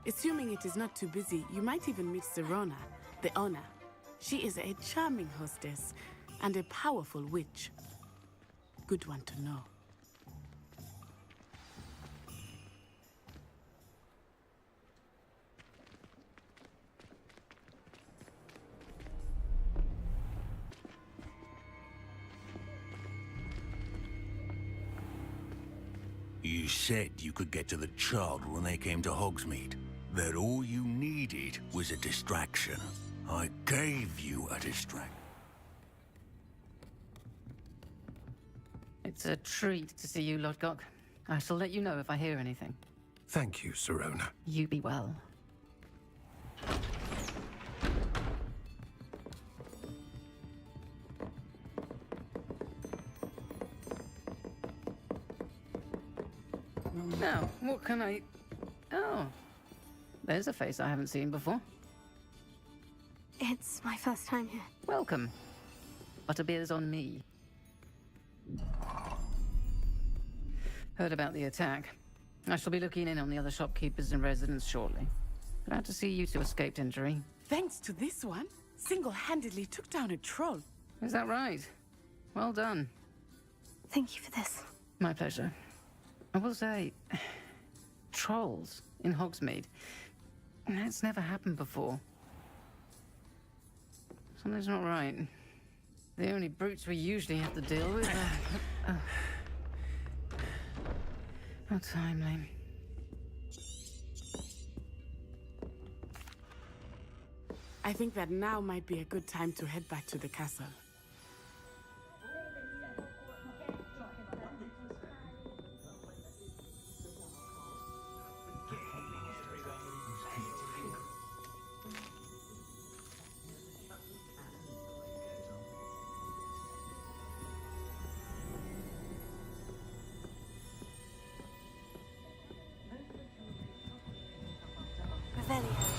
Assuming it is not too busy, you might even meet Sirona, the owner. She is a charming hostess and a powerful witch. Good one to know. You said you could get to the child when they came to Hogsmeade. That all you needed was a distraction. I gave you a distraction. It's a treat to see you, Lodgok. I shall let you know if I hear anything. Thank you, Sirona. You be well. Now, what can I... Oh, there's a face I haven't seen before. It's my first time here. Welcome. Butterbeer's on me. Heard about the attack. I shall be looking in on the other shopkeepers and residents shortly. Glad to see you two escaped injury. Thanks to this one, single-handedly took down a troll. Is that right? Well done. Thank you for this. My pleasure. I will say, trolls in Hogsmeade. That's never happened before. Something's not right. The only brutes we usually have to deal with are... How timely. I think that now might be a good time to head back to the castle. Revelio.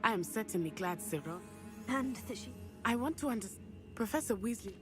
I am certainly glad, Cyril. And that she... I want to understand. Professor Weasley,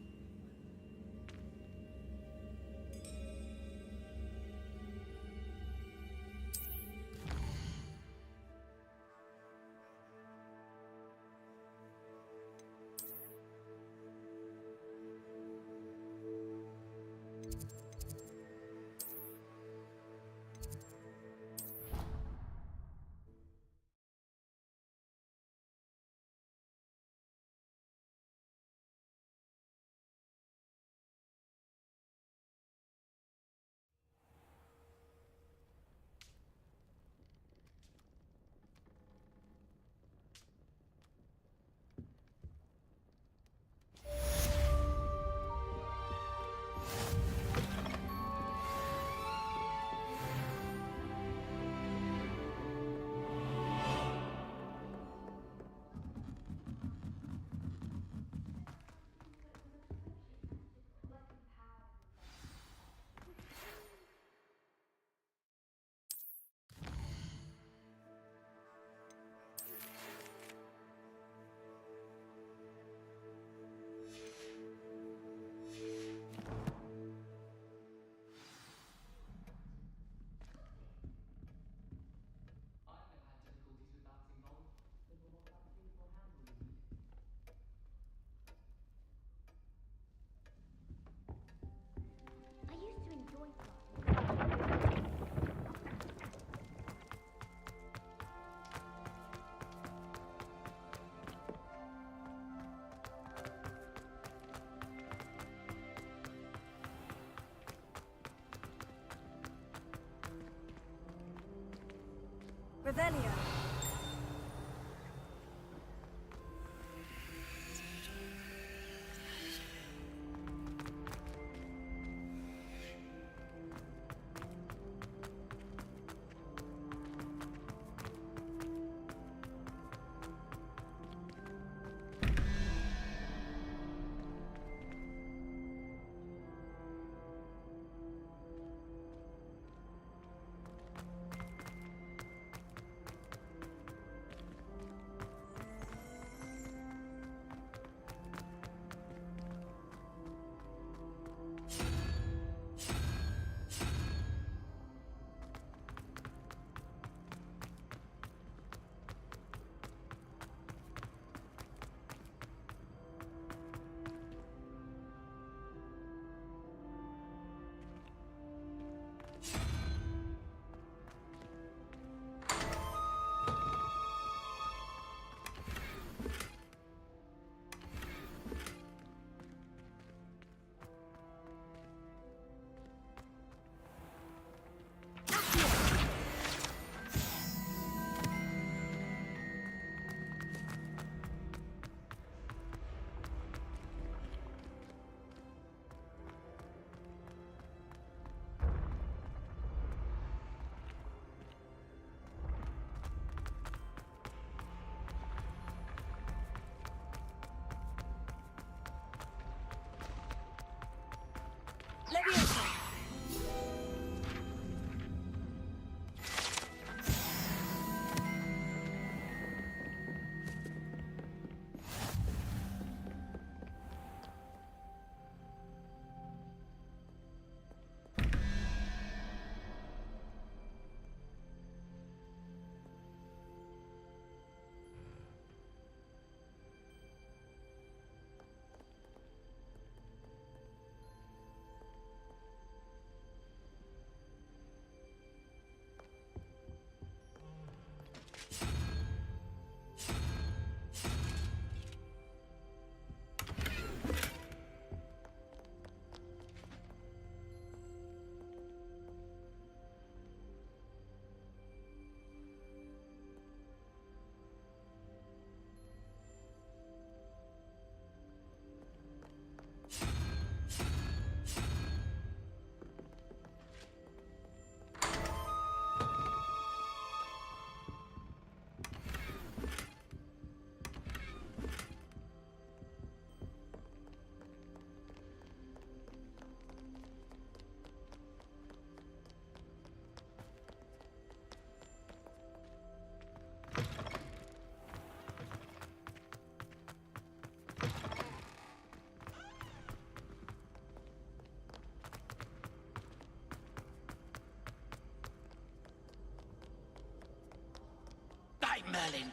Revelio. Leviosa. Merlin.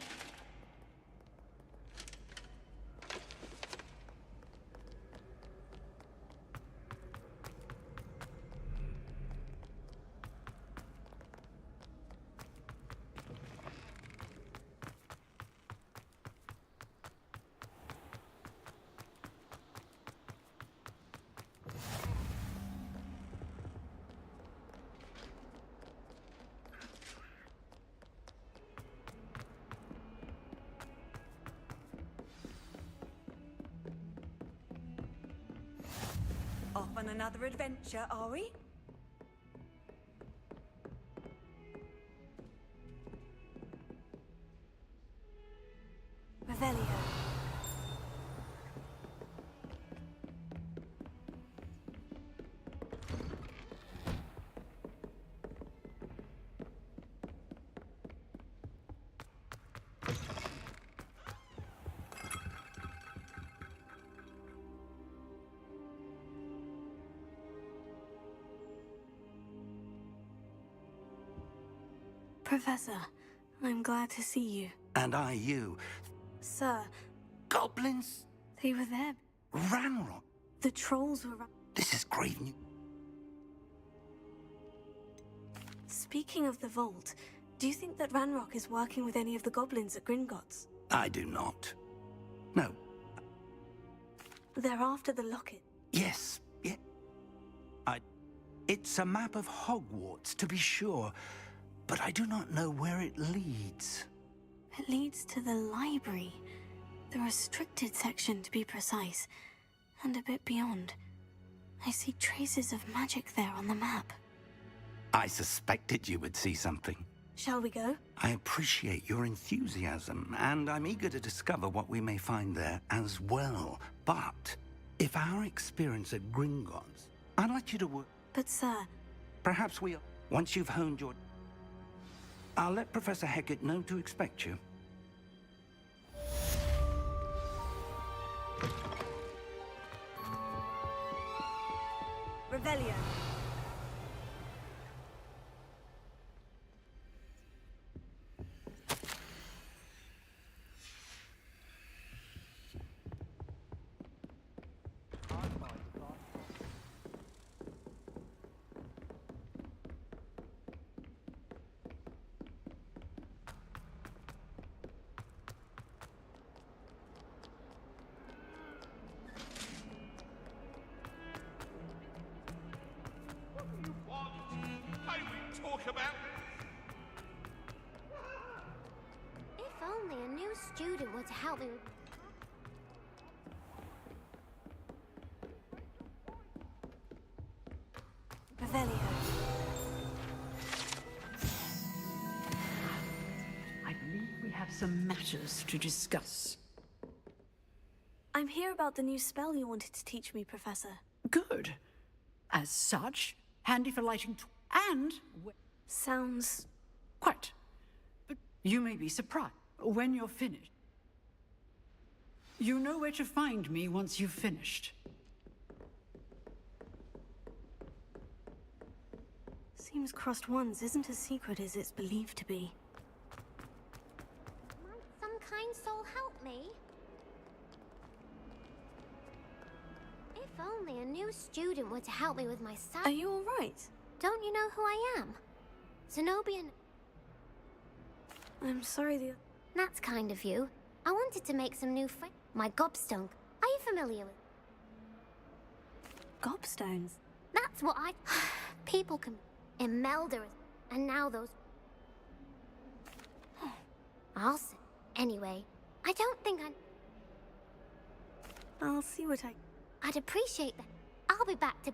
Off on another adventure, are we? Revelio. Professor, I'm glad to see you. And I you. Sir, Goblins? they were there. Ranrock? The trolls were... This is grave news. Speaking of the vault, do you think that Ranrock is working with any of the goblins at Gringotts? I do not. No. They're after the locket. Yes. Yeah. It's a map of Hogwarts, to be sure. but I do not know where it leads. It leads to the library. The restricted section, to be precise. And a bit beyond. I see traces of magic there on the map. I suspected you would see something. Shall we go? I appreciate your enthusiasm, and I'm eager to discover what we may find there as well. But if our experience at Gringotts, I'd like you to work. But, sir... Perhaps once you've honed your... I'll let Professor Hecat know to expect you. Revelio. If only a new student were to help me with... Revelio. I believe we have some matters to discuss. I'm here about the new spell you wanted to teach me, Professor. Good. As such, handy for lighting and... Sounds... Quite. But you may be surprised when you're finished. You know where to find me once you've finished. Seems crossed ones isn't as secret as it's believed to be. Might some kind soul help me? If only a new student were to help me with my Are you alright? Don't you know who I am? Zenobian... I'm sorry That's kind of you. I wanted to make some new friends. My gobstunk. Are you familiar with... Gobstones? That's what I... People can... Imelda and now those... I'll say... Anyway, I don't think I'll see what I'd appreciate that. I'll be back to...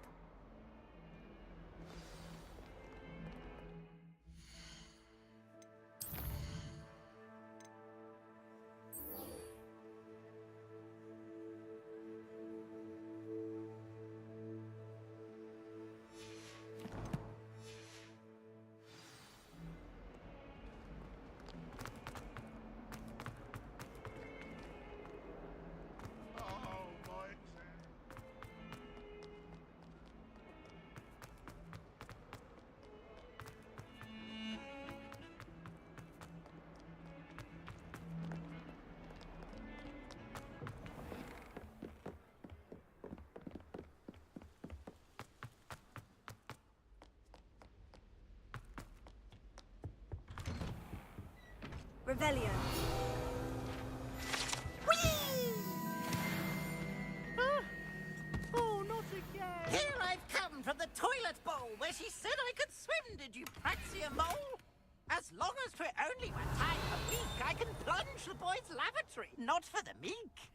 Revelio. Oh, not again! Here I've come from the toilet bowl where she said I could swim, did you praxia mole? As long as 'twere only one time a week, I can plunge the boy's lavatory, not for the meek.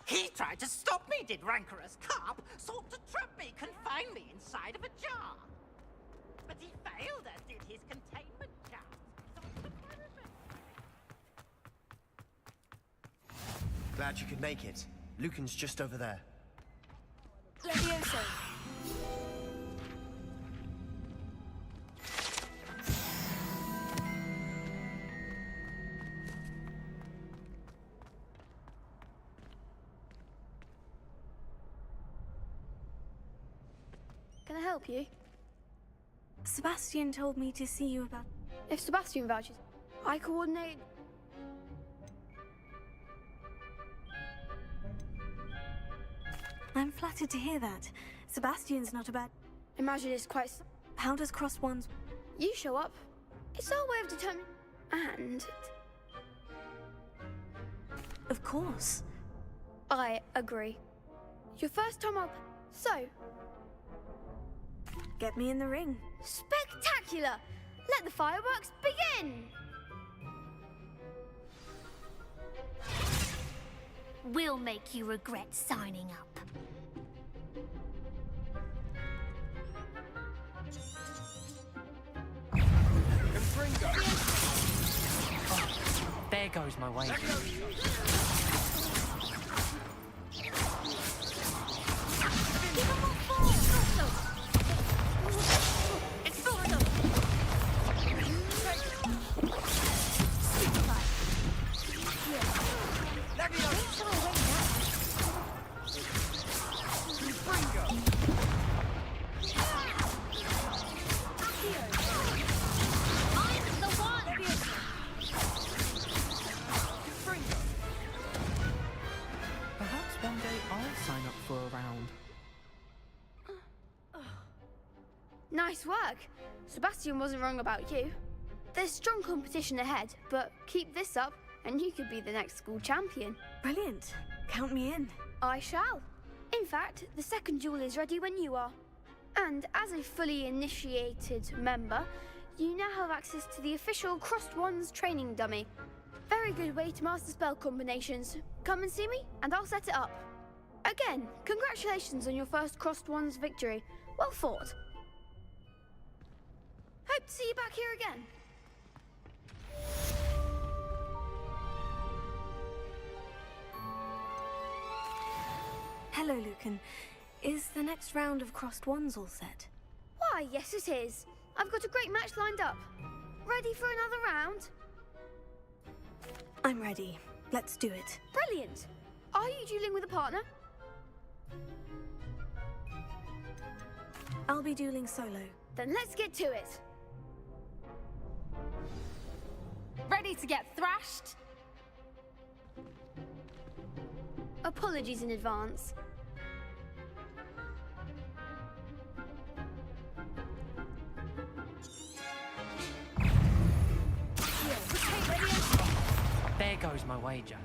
He tried to stop me, did rancorous carp, sought to trap me, confine me inside of a jar. But he failed, as did his containment jar. Glad you could make it. Lucan's just over there. Levioso. Can I help you? Sebastian told me to see you about... If Sebastian vouches, I coordinate... I'm flattered to hear that. Sebastian's not a bad... Imagine it's quite... How does cross ones... You show up. It's our way of determining... And... Of course. I agree. Your first time up. So... Get me in the ring. Spectacular! Let the fireworks begin! We'll make you regret signing up. There goes my wager. Perhaps one day I'll sign up for a round. Nice work. Sebastian wasn't wrong about you. There's strong competition ahead, but keep this up and you could be the next school champion. Brilliant. Count me in. I shall. In fact, the second duel is ready when you are. And as a fully initiated member, you now have access to the official Crossed Wands training dummy. Very good way to master spell combinations. Come and see me, and I'll set it up. Again, congratulations on your first Crossed Wands victory. Well fought. Hope to see you back here again. Hello, Lucan. Is the next round of Crossed Wands all set? Why, yes it is. I've got a great match lined up. Ready for another round? I'm ready. Let's do it. Brilliant. Are you dueling with a partner? I'll be dueling solo. Then let's get to it. Ready to get thrashed? Apologies in advance. There goes my wager.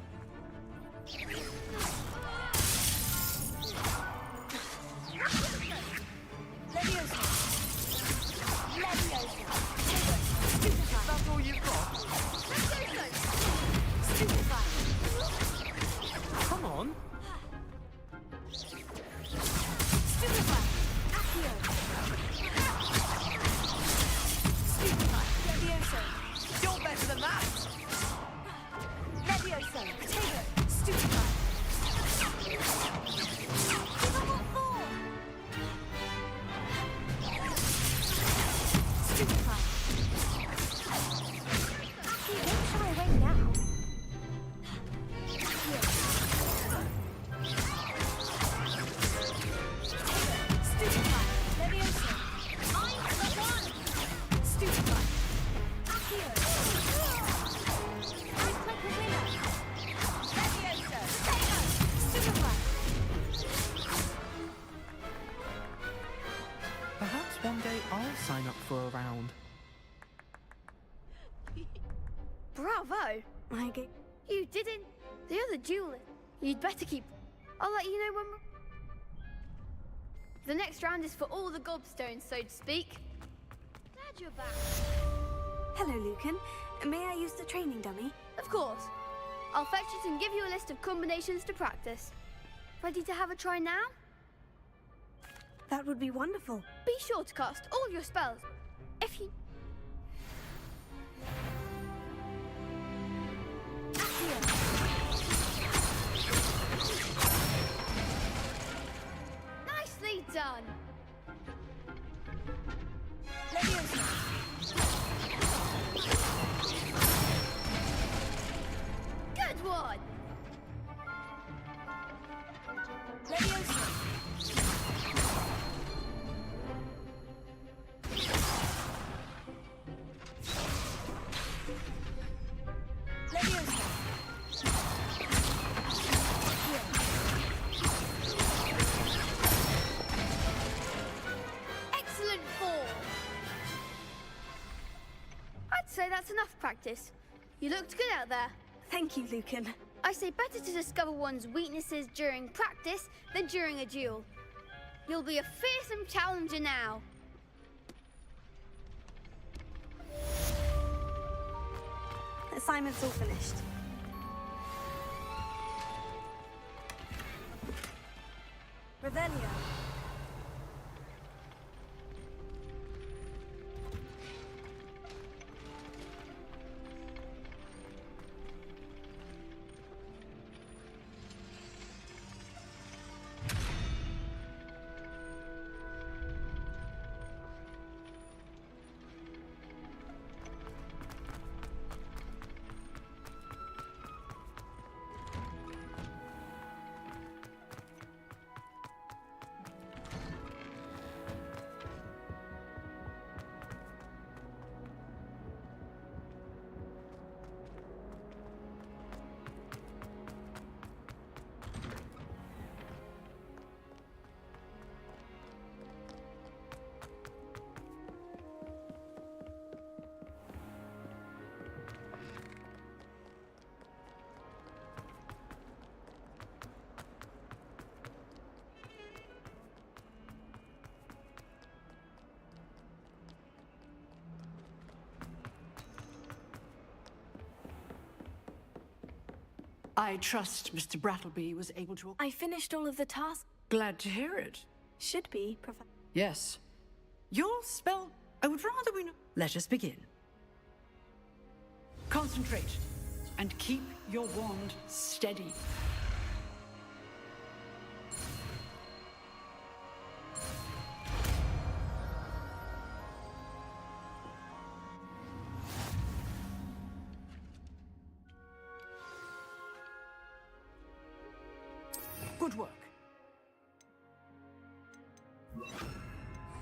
That's all you've got? Come on. You're better than that. Perhaps one day I'll sign up for a round. Bravo! You didn't. The other duel. You'd better keep. I'll let you know when we're... The next round is for all the gobstones, so to speak. Glad you're back. Hello, Lucan. May I use the training dummy? Of course. I'll fetch it and give you a list of combinations to practice. Ready to have a try now? That would be wonderful. Be sure to cast all your spells. If you... Nicely done. Good one. Excellent form. I'd say that's enough practice. You looked good out there. Thank you, Lucan. I say better to discover one's weaknesses during practice than during a duel. You'll be a fearsome challenger now. Assignment's all finished. Revelio. I trust Mr. Brattleby was able to... I finished all of the tasks. Glad to hear it. Should be, Professor. Yes. Your spell... I would rather we know... Let us begin. Concentrate, and keep your wand steady. Good work.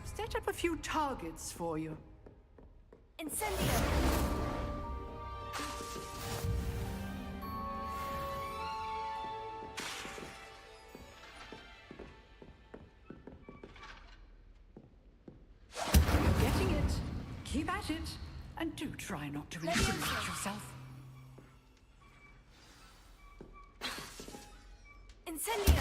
Set up a few targets for you. Incendio! You're getting it. Keep at it. And do try not to intimidate yourself. Incendio!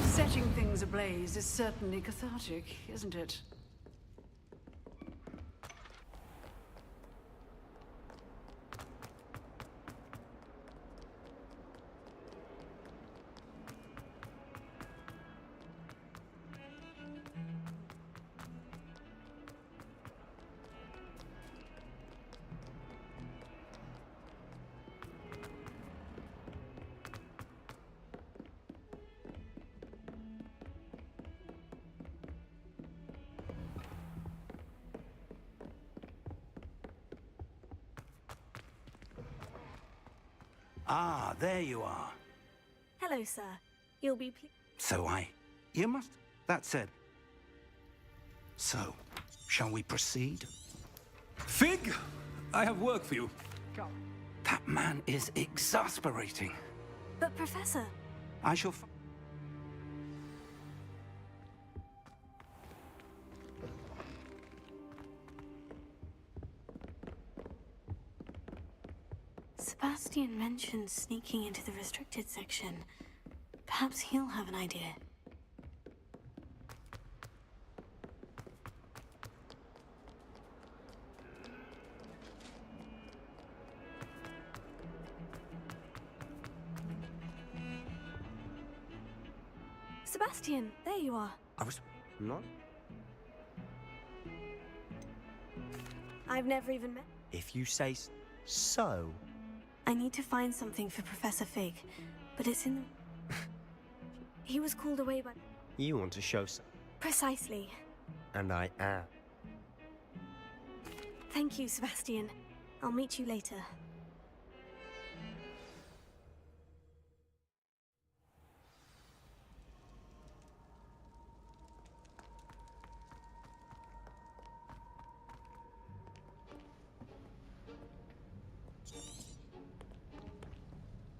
Setting things ablaze is certainly cathartic, isn't it? Ah, there you are. Hello, sir. You'll be pleased. You must... That said... So, shall we proceed? Fig, I have work for you. Come. That man is exasperating. But, Professor... I shall... Sebastian mentioned sneaking into the restricted section. Perhaps he'll have an idea. Sebastian, there you are. I was... not? I've never even met... If you say so... I need to find something for Professor Fig, but it's in the... He was called away by... You want to show some... Precisely. And I am. Thank you, Sebastian. I'll meet you later.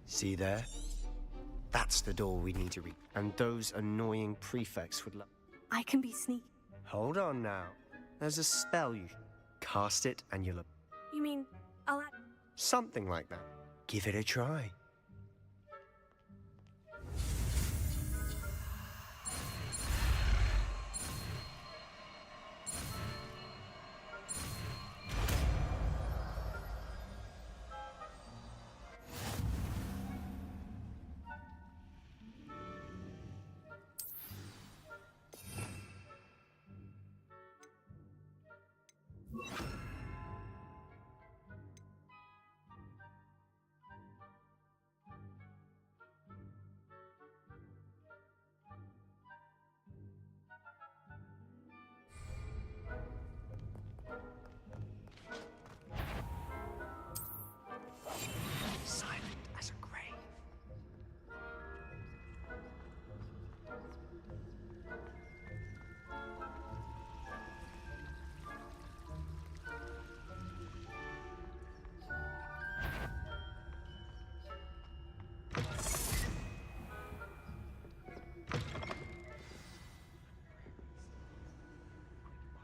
See there? That's the door we need to reach. And those annoying prefects would love... I can be sneaky. Hold on now. There's a spell you cast it and you'll... You mean I'll add... Something like that. Give it a try. Silent as a grave.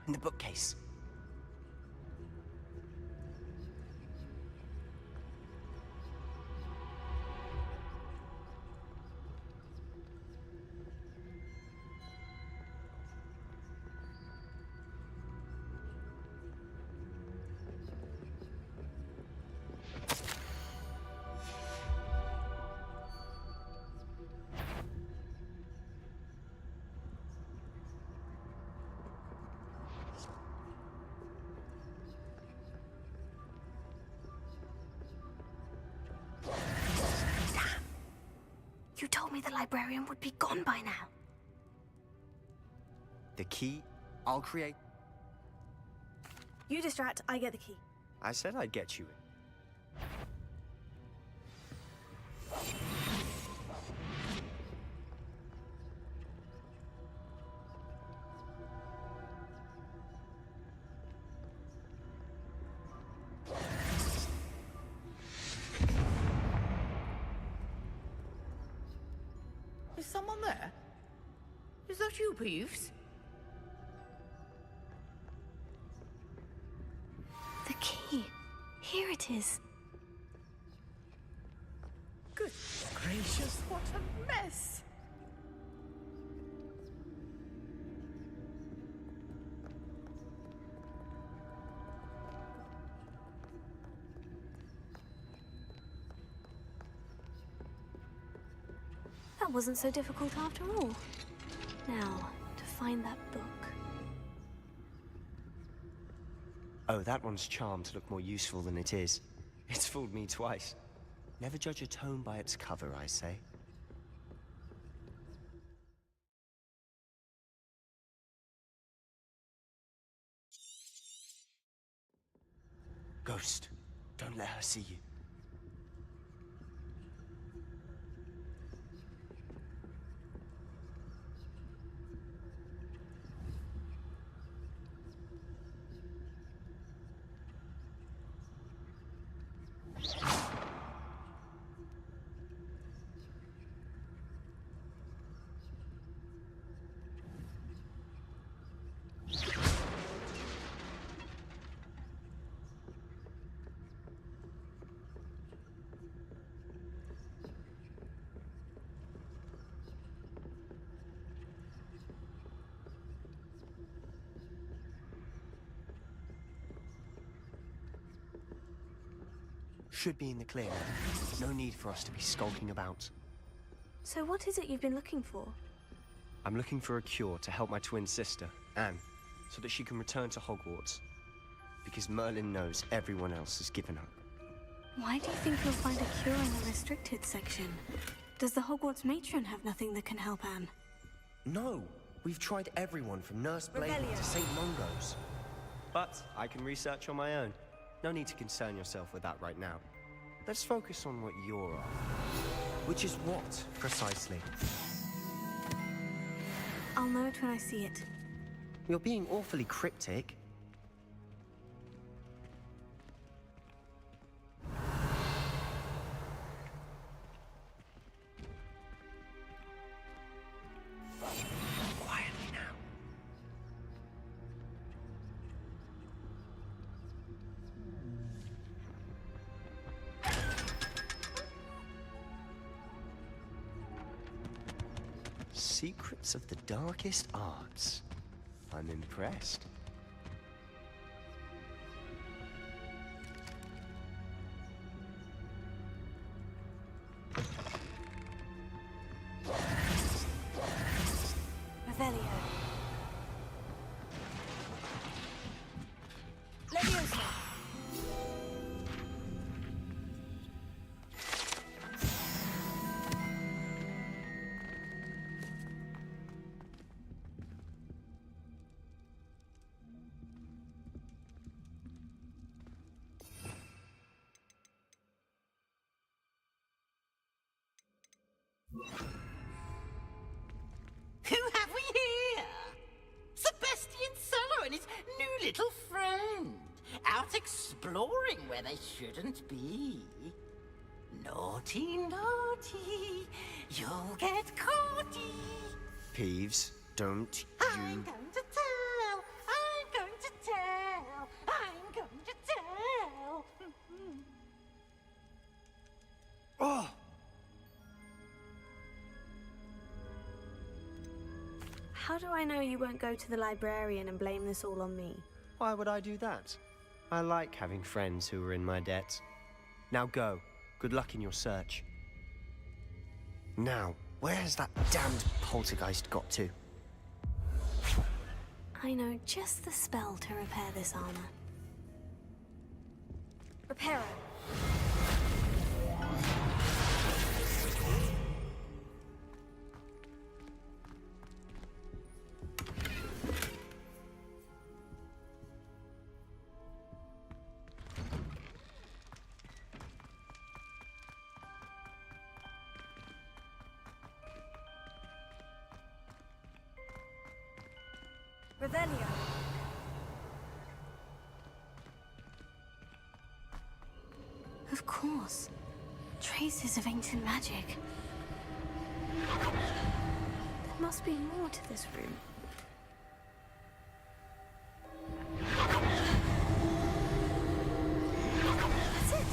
In the bookcase. You told me the librarian would be gone by now. The key, I'll create... You distract, I get the key. I said I'd get you in. Is someone there? Is that you, Peeves? The key. Here it is. Good gracious, what a mess! That wasn't so difficult after all. Now, to find that book. Oh, that one's charmed to look more useful than it is. It's fooled me twice. Never judge a tome by its cover, I say. Ghost, don't let her see you. Should be in the clear. No need for us to be skulking about. So what is it you've been looking for? I'm looking for a cure to help my twin sister, Anne, so that she can return to Hogwarts. Because Merlin knows everyone else has given up. Why do you think you'll find a cure in the restricted section? Does the Hogwarts matron have nothing that can help Anne? No! We've tried everyone from Nurse Blake to St. Mungo's. But I can research on my own. No need to concern yourself with that right now. Let's focus on what you're after. Which is what, precisely? I'll know it when I see it. You're being awfully cryptic. Quietly now. Secrets of the darkest arts. I'm impressed. Revelio. Leviosa. Who have we here? Sebastian Sallow and his new little friend. Out exploring where they shouldn't be. Naughty, naughty. You'll get caughty. Peeves, don't I'm going to tell. I'm going to tell. I'm going to tell. Oh! How do I know you won't go to the librarian and blame this all on me? Why would I do that? I like having friends who are in my debt. Now go. Good luck in your search. Now, where has that damned poltergeist got to? I know just the spell to repair this armor. Reparo. Revelio. Of course. Traces of ancient magic. There must be more to this room. That's it!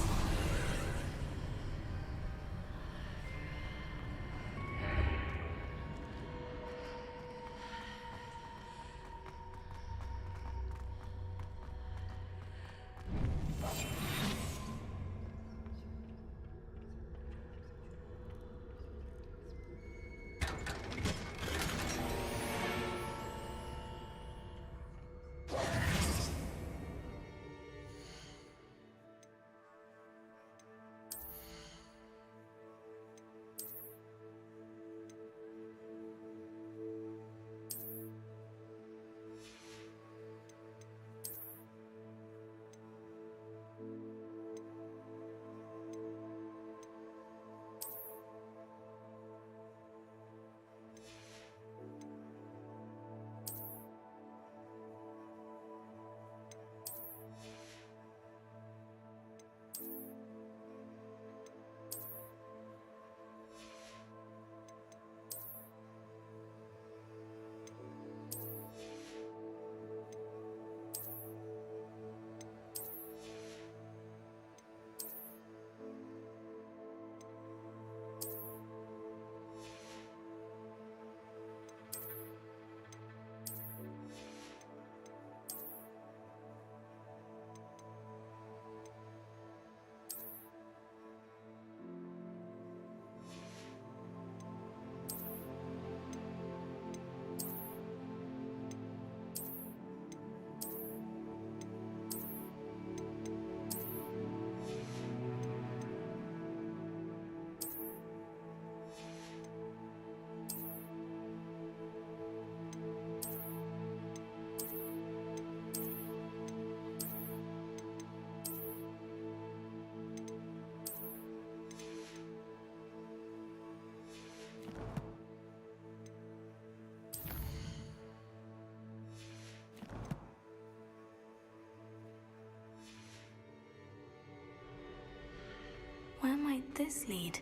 Where might this lead?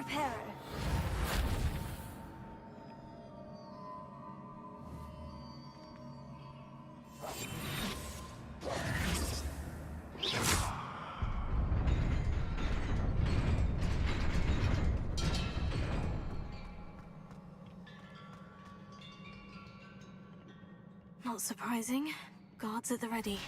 Reparo. Not surprising. Guards at the ready.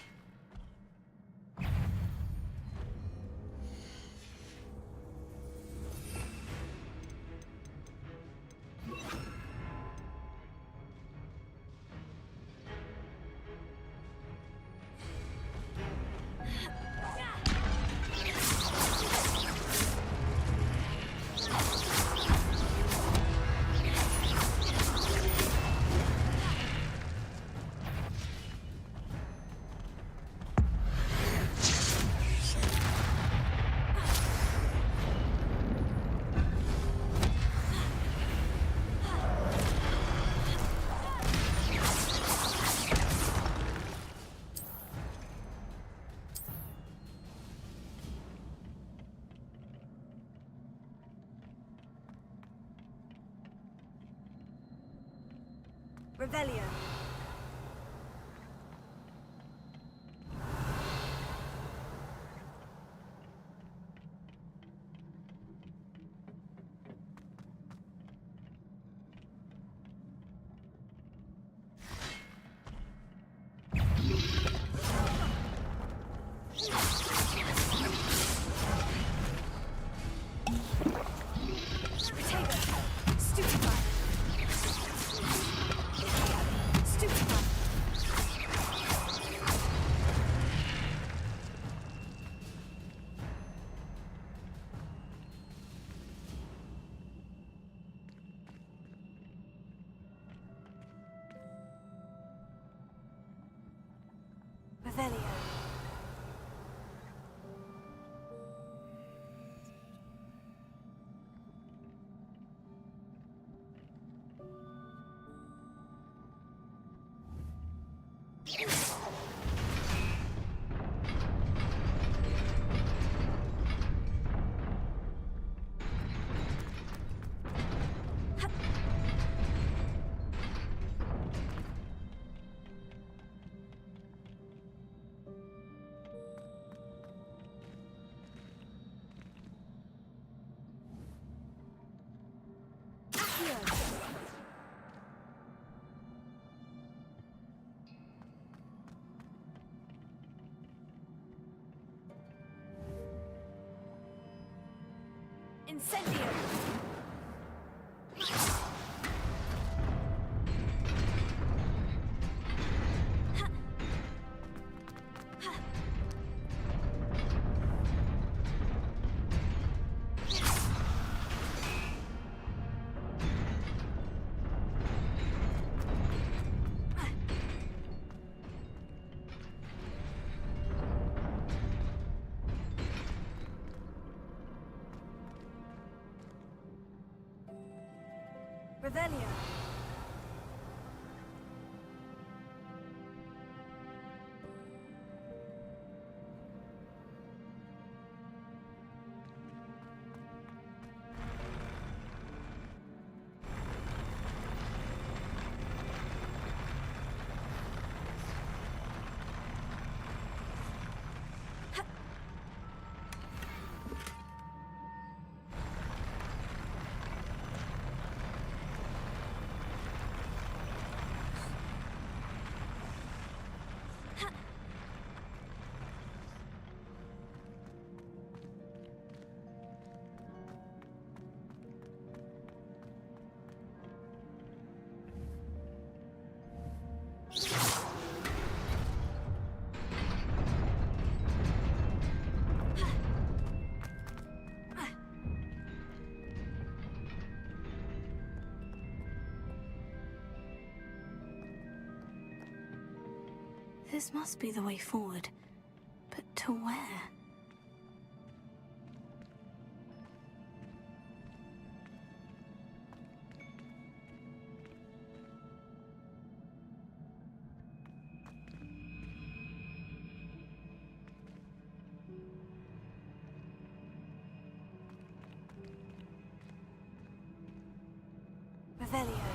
Revelio. Revelio. Incendio! Revelio. This must be the way forward. But to where? Revelio.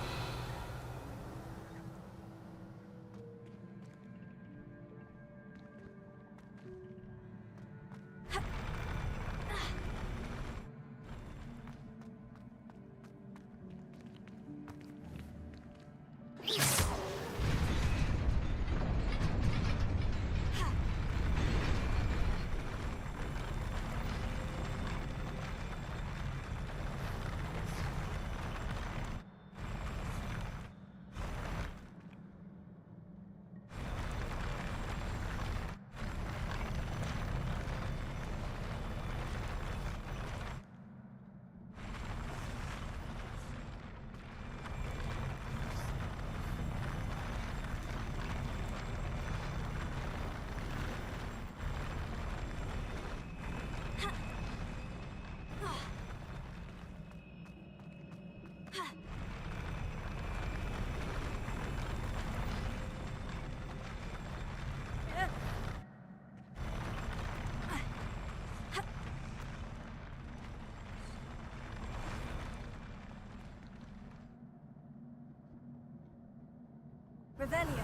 Revelio.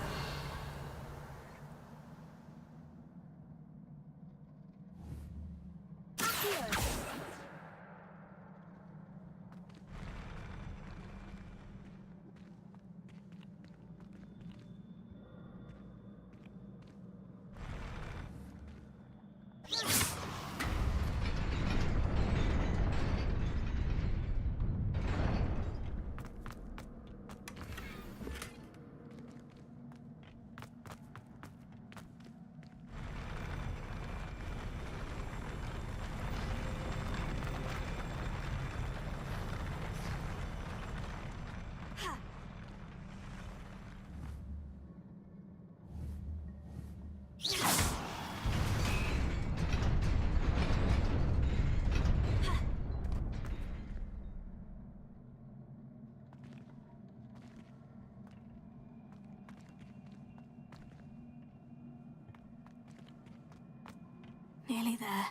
Nearly there.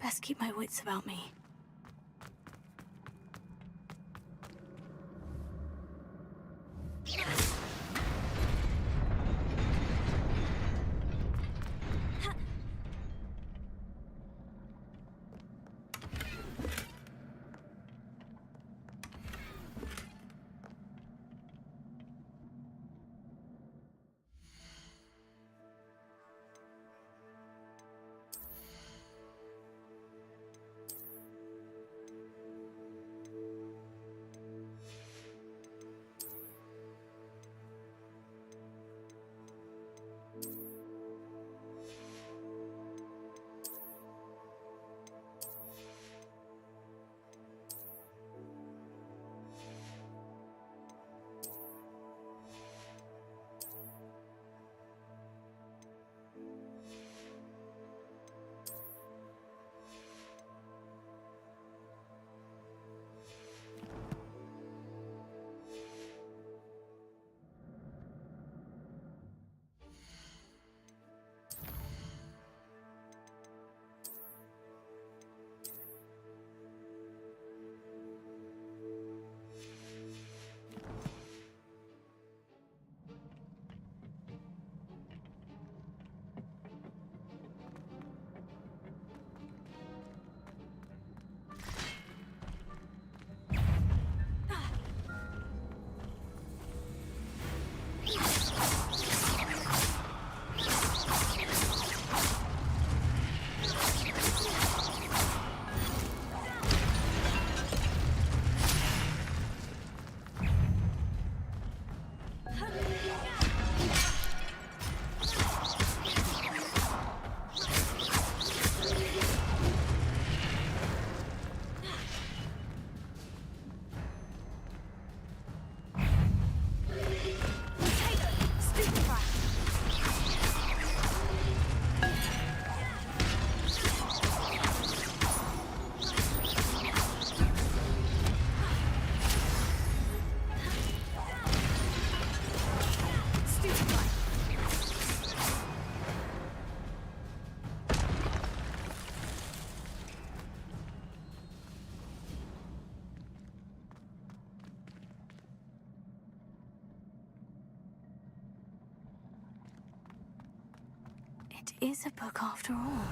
Best keep my wits about me. It is a book after all.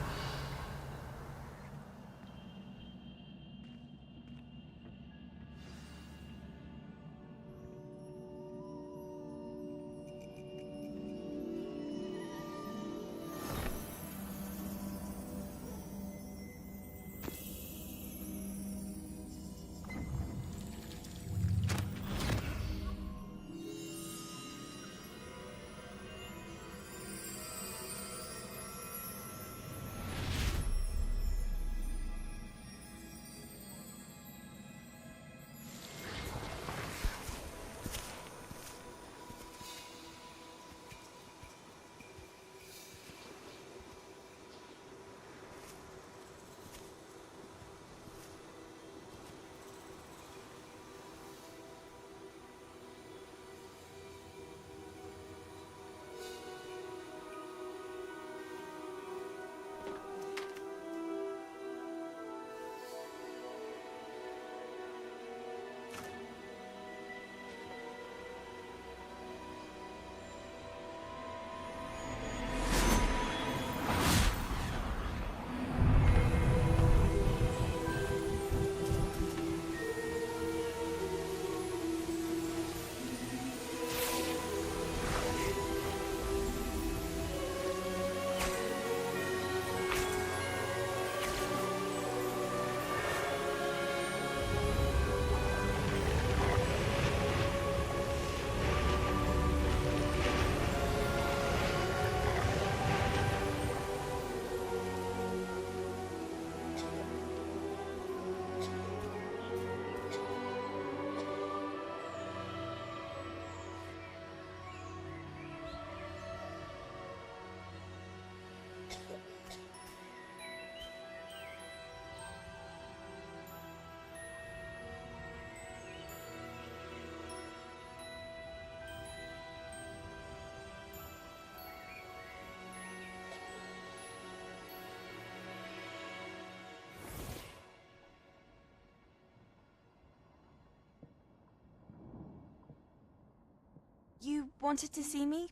You wanted to see me?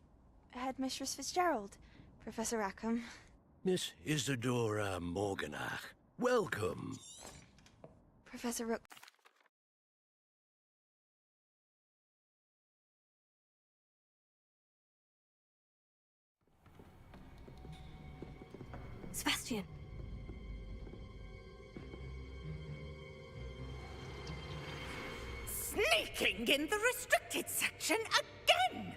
Headmistress Fitzgerald, Professor Rackham. Miss Isadora Morganach, welcome. Professor Rook. Sebastian. Sneaking in the restricted section again!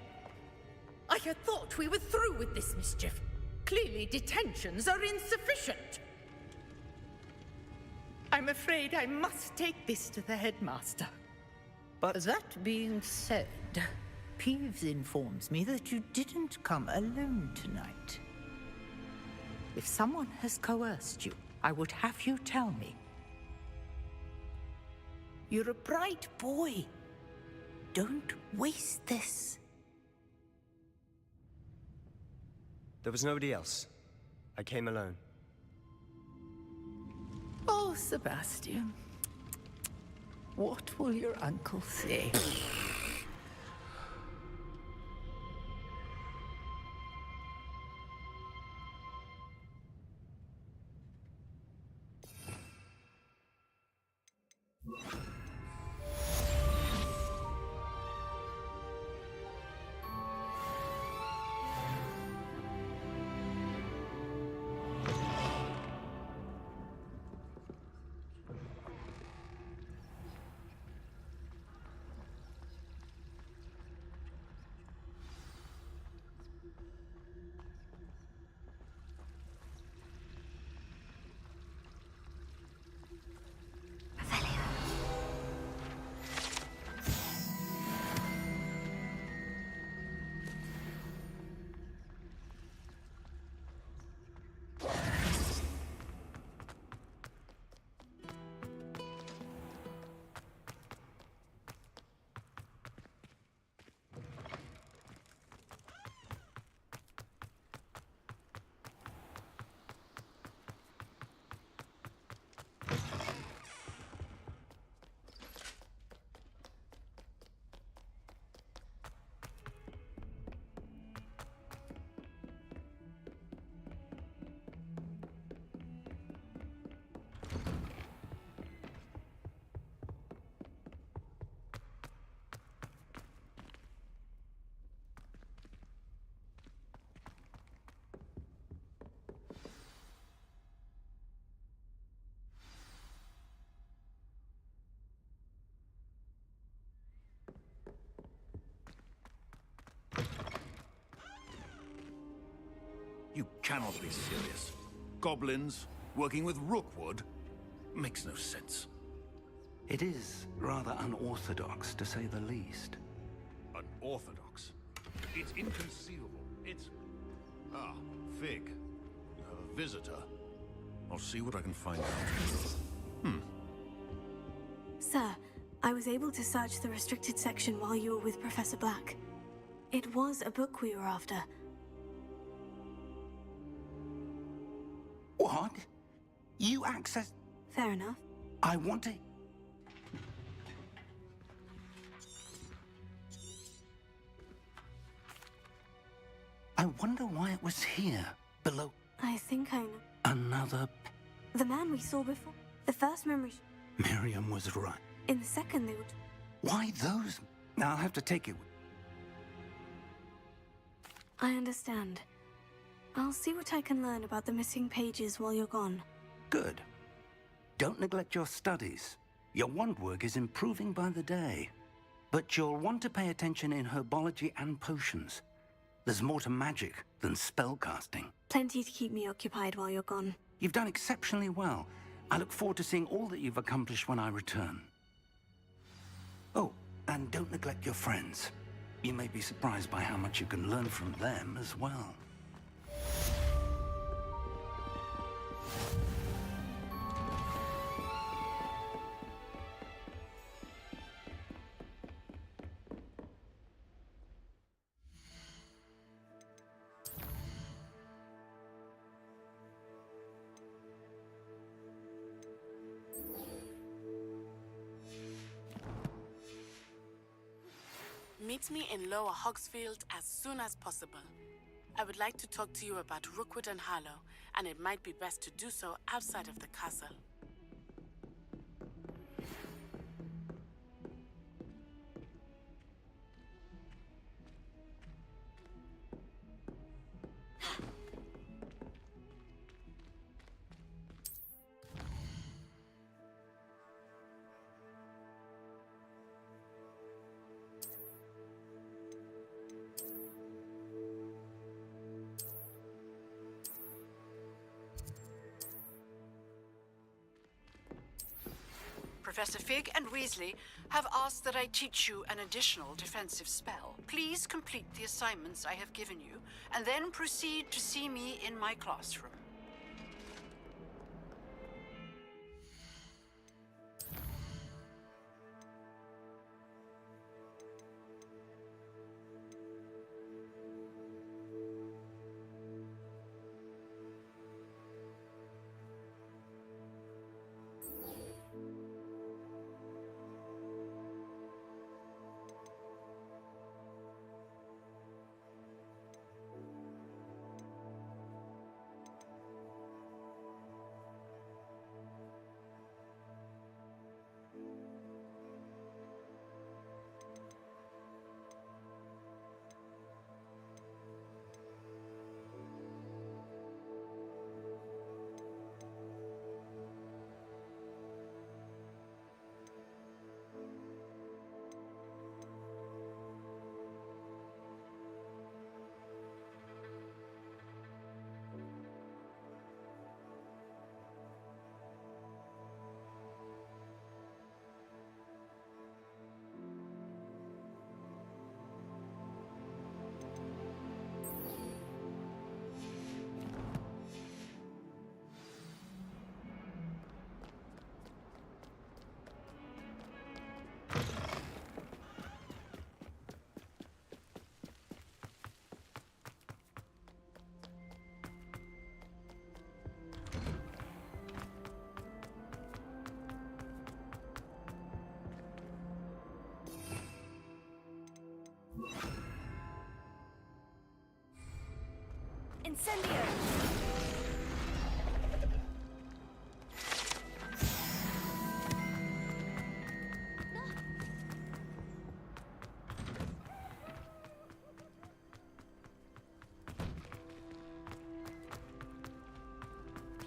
I had thought we were through with this mischief. Clearly detentions are insufficient. I'm afraid I must take this to the headmaster. But that being said, Peeves informs me that you didn't come alone tonight. If someone has coerced you, I would have you tell me. You're a bright boy. Don't waste this. There was nobody else. I came alone. Oh, Sebastian. What will your uncle say? cannot be serious. Goblins, working with Rookwood? Makes no sense. It is rather unorthodox, to say the least. Unorthodox? It's inconceivable. It's... Ah, Fig. You have a visitor. I'll see what I can find out. Sir, I was able to search the restricted section while you were with Professor Black. It was a book we were after. What? You access... Fair enough. I want to... I wonder why it was here, below... I think I know. Another... The man we saw before. The first memory... Miriam was right. In the second they would... Why those? I'll have to take it. I understand. I'll see what I can learn about the missing pages while you're gone. Good. Don't neglect your studies. Your wand work is improving by the day. But you'll want to pay attention in herbology and potions. There's more to magic than spellcasting. Plenty to keep me occupied while you're gone. You've done exceptionally well. I look forward to seeing all that you've accomplished when I return. Oh, and don't neglect your friends. You may be surprised by how much you can learn from them as well. Meet me in Lower Hogsfield as soon as possible. I would like to talk to you about Rookwood and Harlow, and it might be best to do so outside of the castle. Professor Fig and Weasley have asked that I teach you an additional defensive spell. Please complete the assignments I have given you, and then proceed to see me in my classroom. Incendio!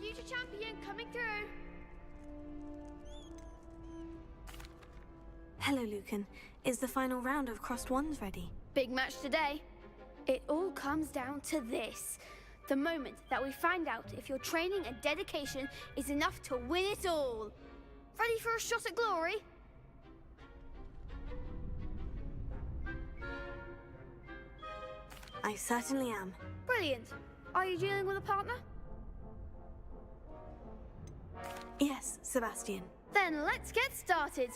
Future champion coming through. Hello, Lucan. Is the final round of Crossed Wands ready? Big match today. It all comes down to this. the moment that we find out if your training and dedication is enough to win it all. Ready for a shot at glory? I certainly am. Brilliant. Are you dealing with a partner? Yes, Sebastian. Then let's get started.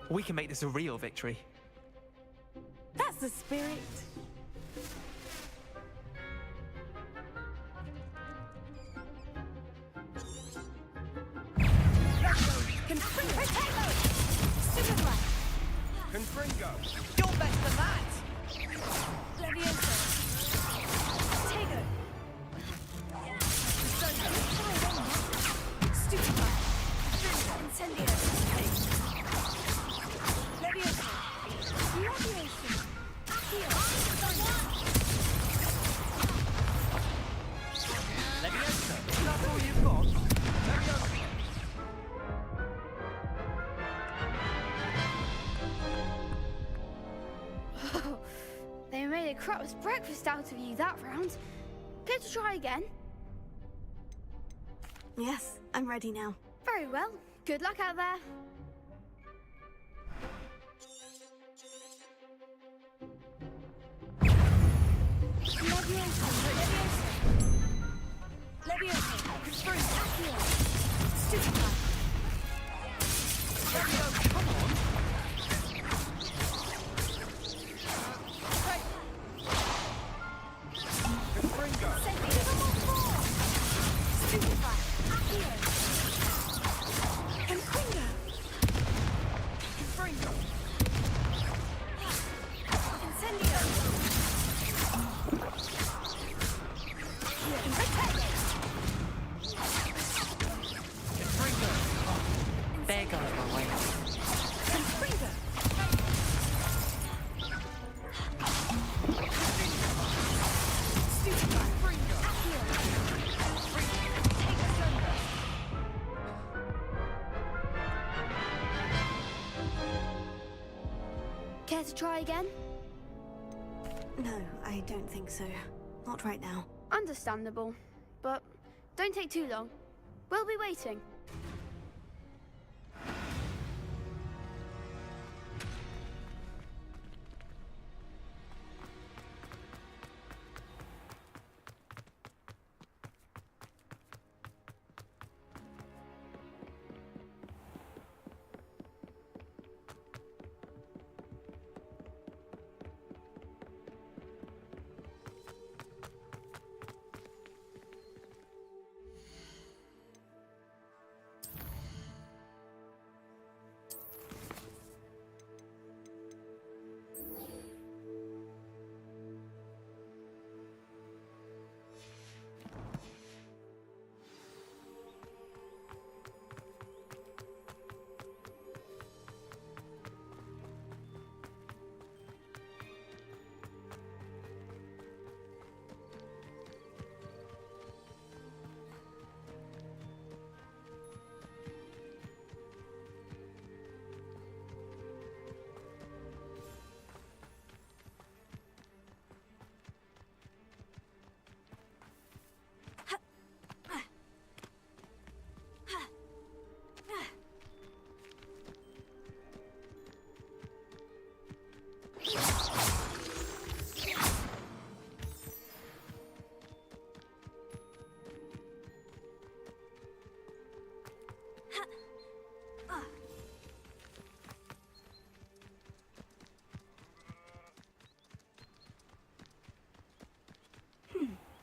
We can make this a real victory. That's the spirit. Potato! Superfly! Confringo! You're better than that! Leviosa. Potato. Stupefy. Incendio. Leviosa. Leviosa. Accio. Leviosa! That's all you've got? Leviosa! They made a crap's breakfast out of you that round. Care to try again? Yes, I'm ready now. Very well. Good luck out there. Leviosa. Leviosa. Confirm. Accio. Stupefy. Leviosa, come on! Confringo! Stupefy. Accio. Confringo. Confringo! Incendio. Confringo! There goes my way. Confringo. Stupefy. Accio. Take asunder. Care to try again? No, I don't think so. Not right now. Understandable. But don't take too long. We'll be waiting.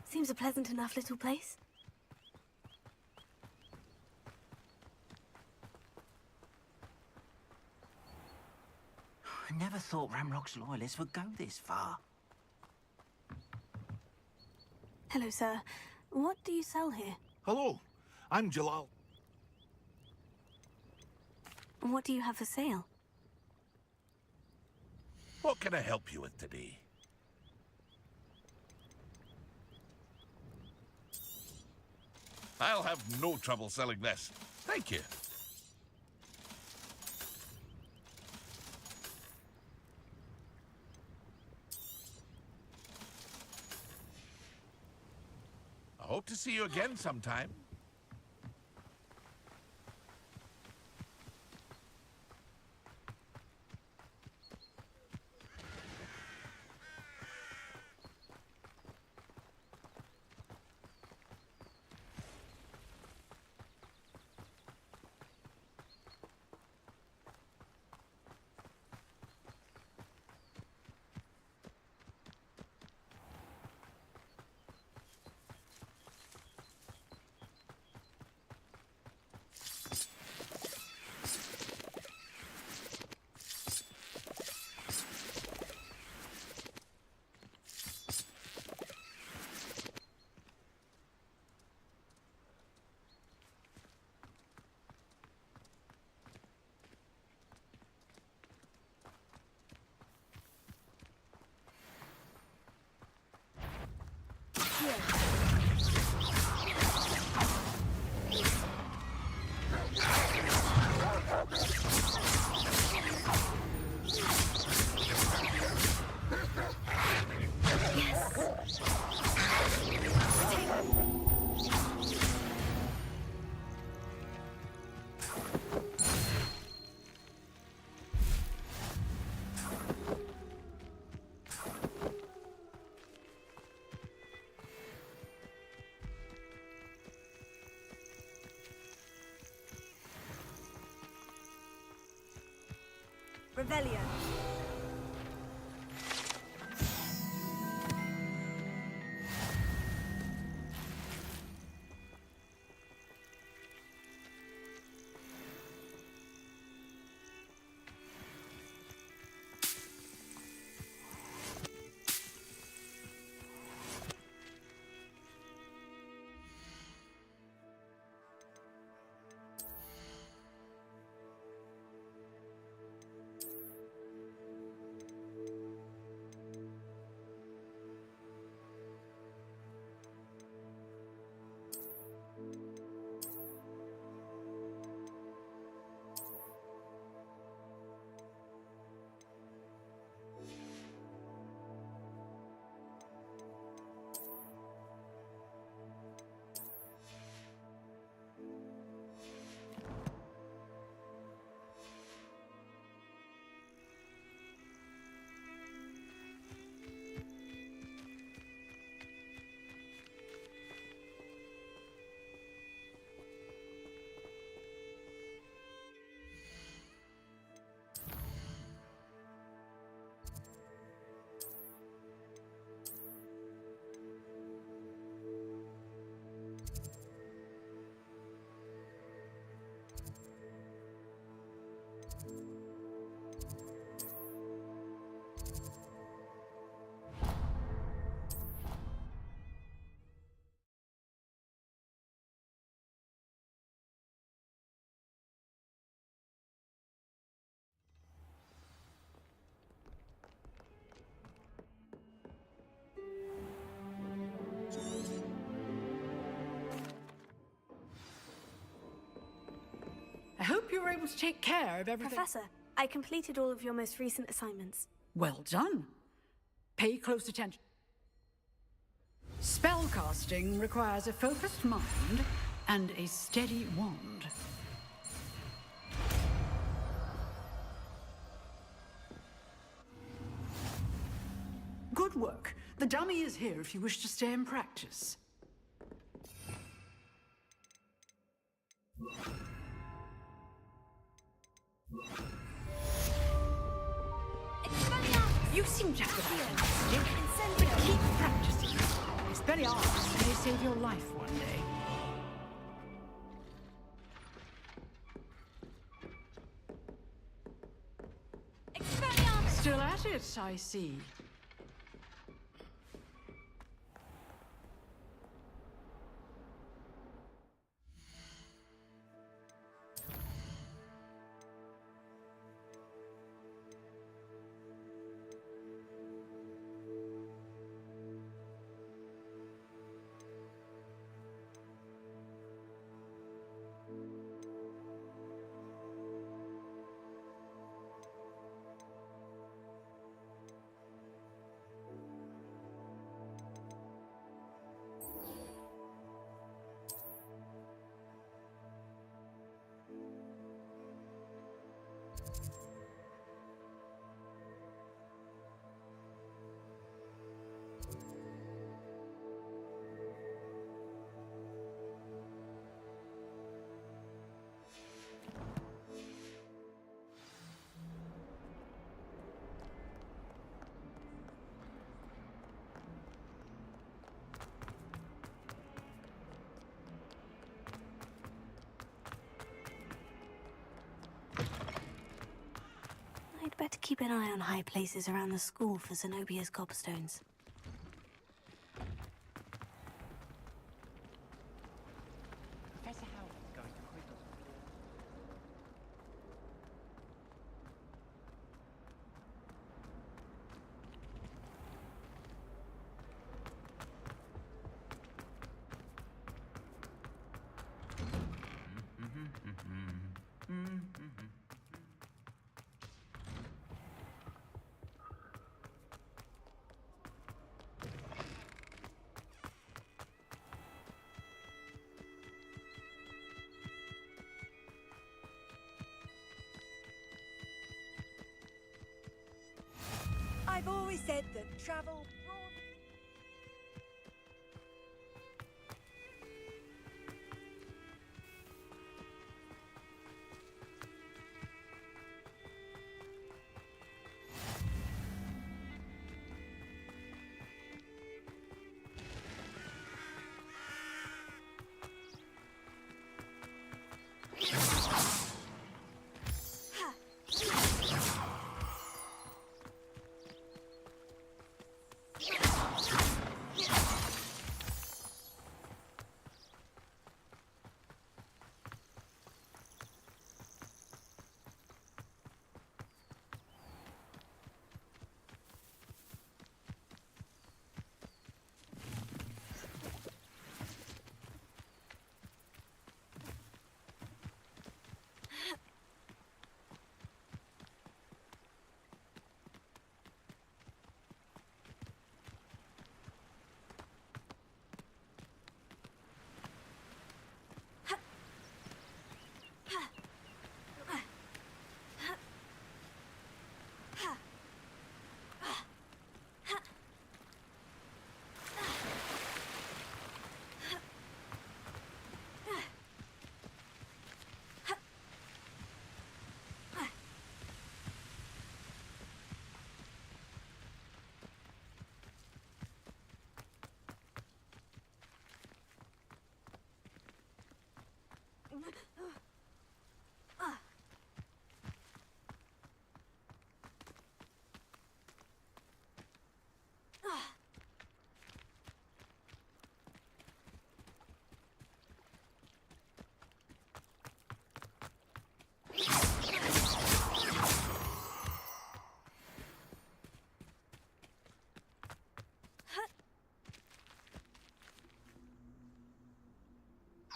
Seems a pleasant enough little place. I never thought Ramrock's loyalists would go this far. Hello, sir. What do you sell here? Hello, I'm Jalal. What do you have for sale? What can I help you with today? I'll have no trouble selling this. Thank you. to see you again sometime. Revelio. I hope you were able to take care of everything. Professor, I completed all of your most recent assignments. Well done. Pay close attention. Spellcasting requires a focused mind and a steady wand. Good work. The dummy is here if you wish to stay and practice. You seem to have a bit of but keep practicing. Expelliarmus may save your life one day. Still at it, I see. better keep an eye on high places around the school for Zenobia's gobstones. Professor Howland's going to Quiddle. I've always said that travel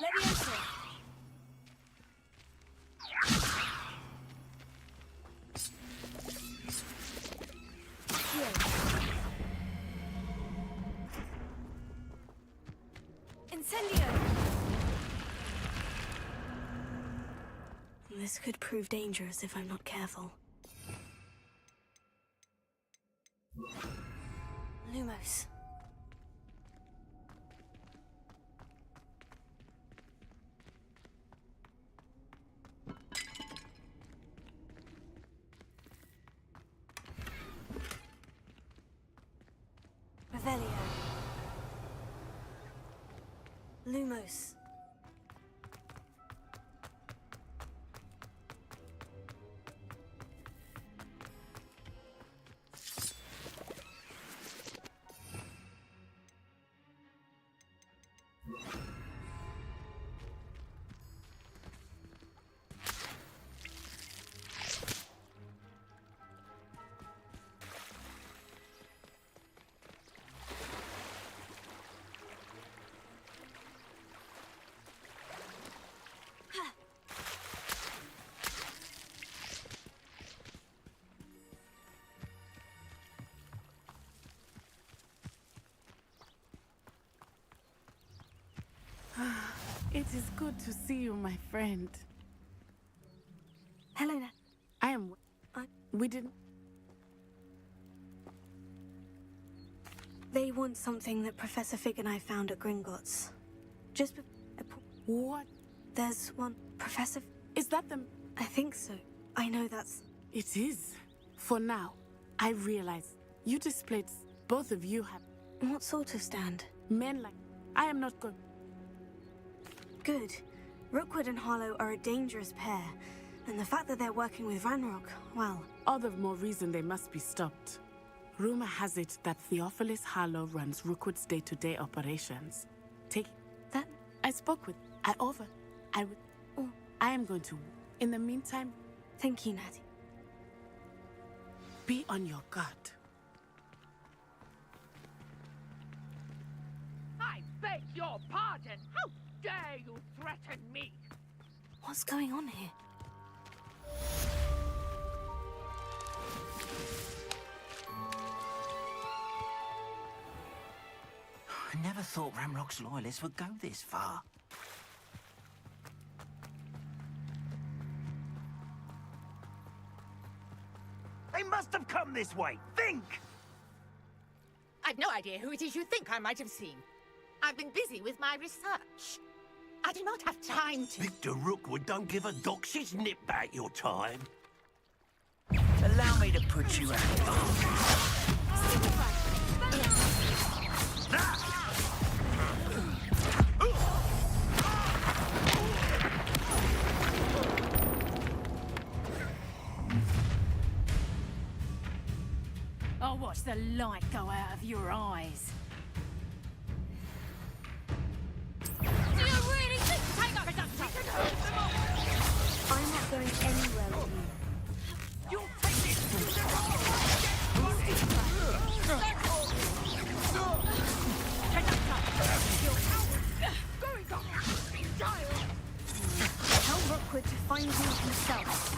Leviosa! Incendio! This could prove dangerous if I'm not careful. Lumos. Revelio. Lumos. It is good to see you, my friend. Helena. We didn't... They want something that Professor Fig and I found at Gringotts. Just What? There's one. Professor... Is that them? I think so. I know that's... It is. For now, I realize you displayed... Both of you have... What sort of stand? Men like... I am not going... Good. Rookwood and Harlow are a dangerous pair, And the fact that they're working with Ranrock, well... All the more reason they must be stopped. Rumor has it that Theophilus Harlow runs Rookwood's day-to-day operations. Take that. I spoke with... I am going to... In the meantime... Thank you, Natty. Be on your guard. I beg your pardon! How dare you threaten me? What's going on here? I never thought Ramrock's loyalists would go this far. They must have come this way. Think! I've no idea who it is you think I might have seen. I've been busy with my research. I do not have time to... Victor Rookwood don't give a doxy's nip back your time. Allow me to put you out. I'll watch the light go out of your eyes. Do you really think to take up a duck? I'm not going anywhere with you. You'll take this to the Tell Rookwood to find you himself.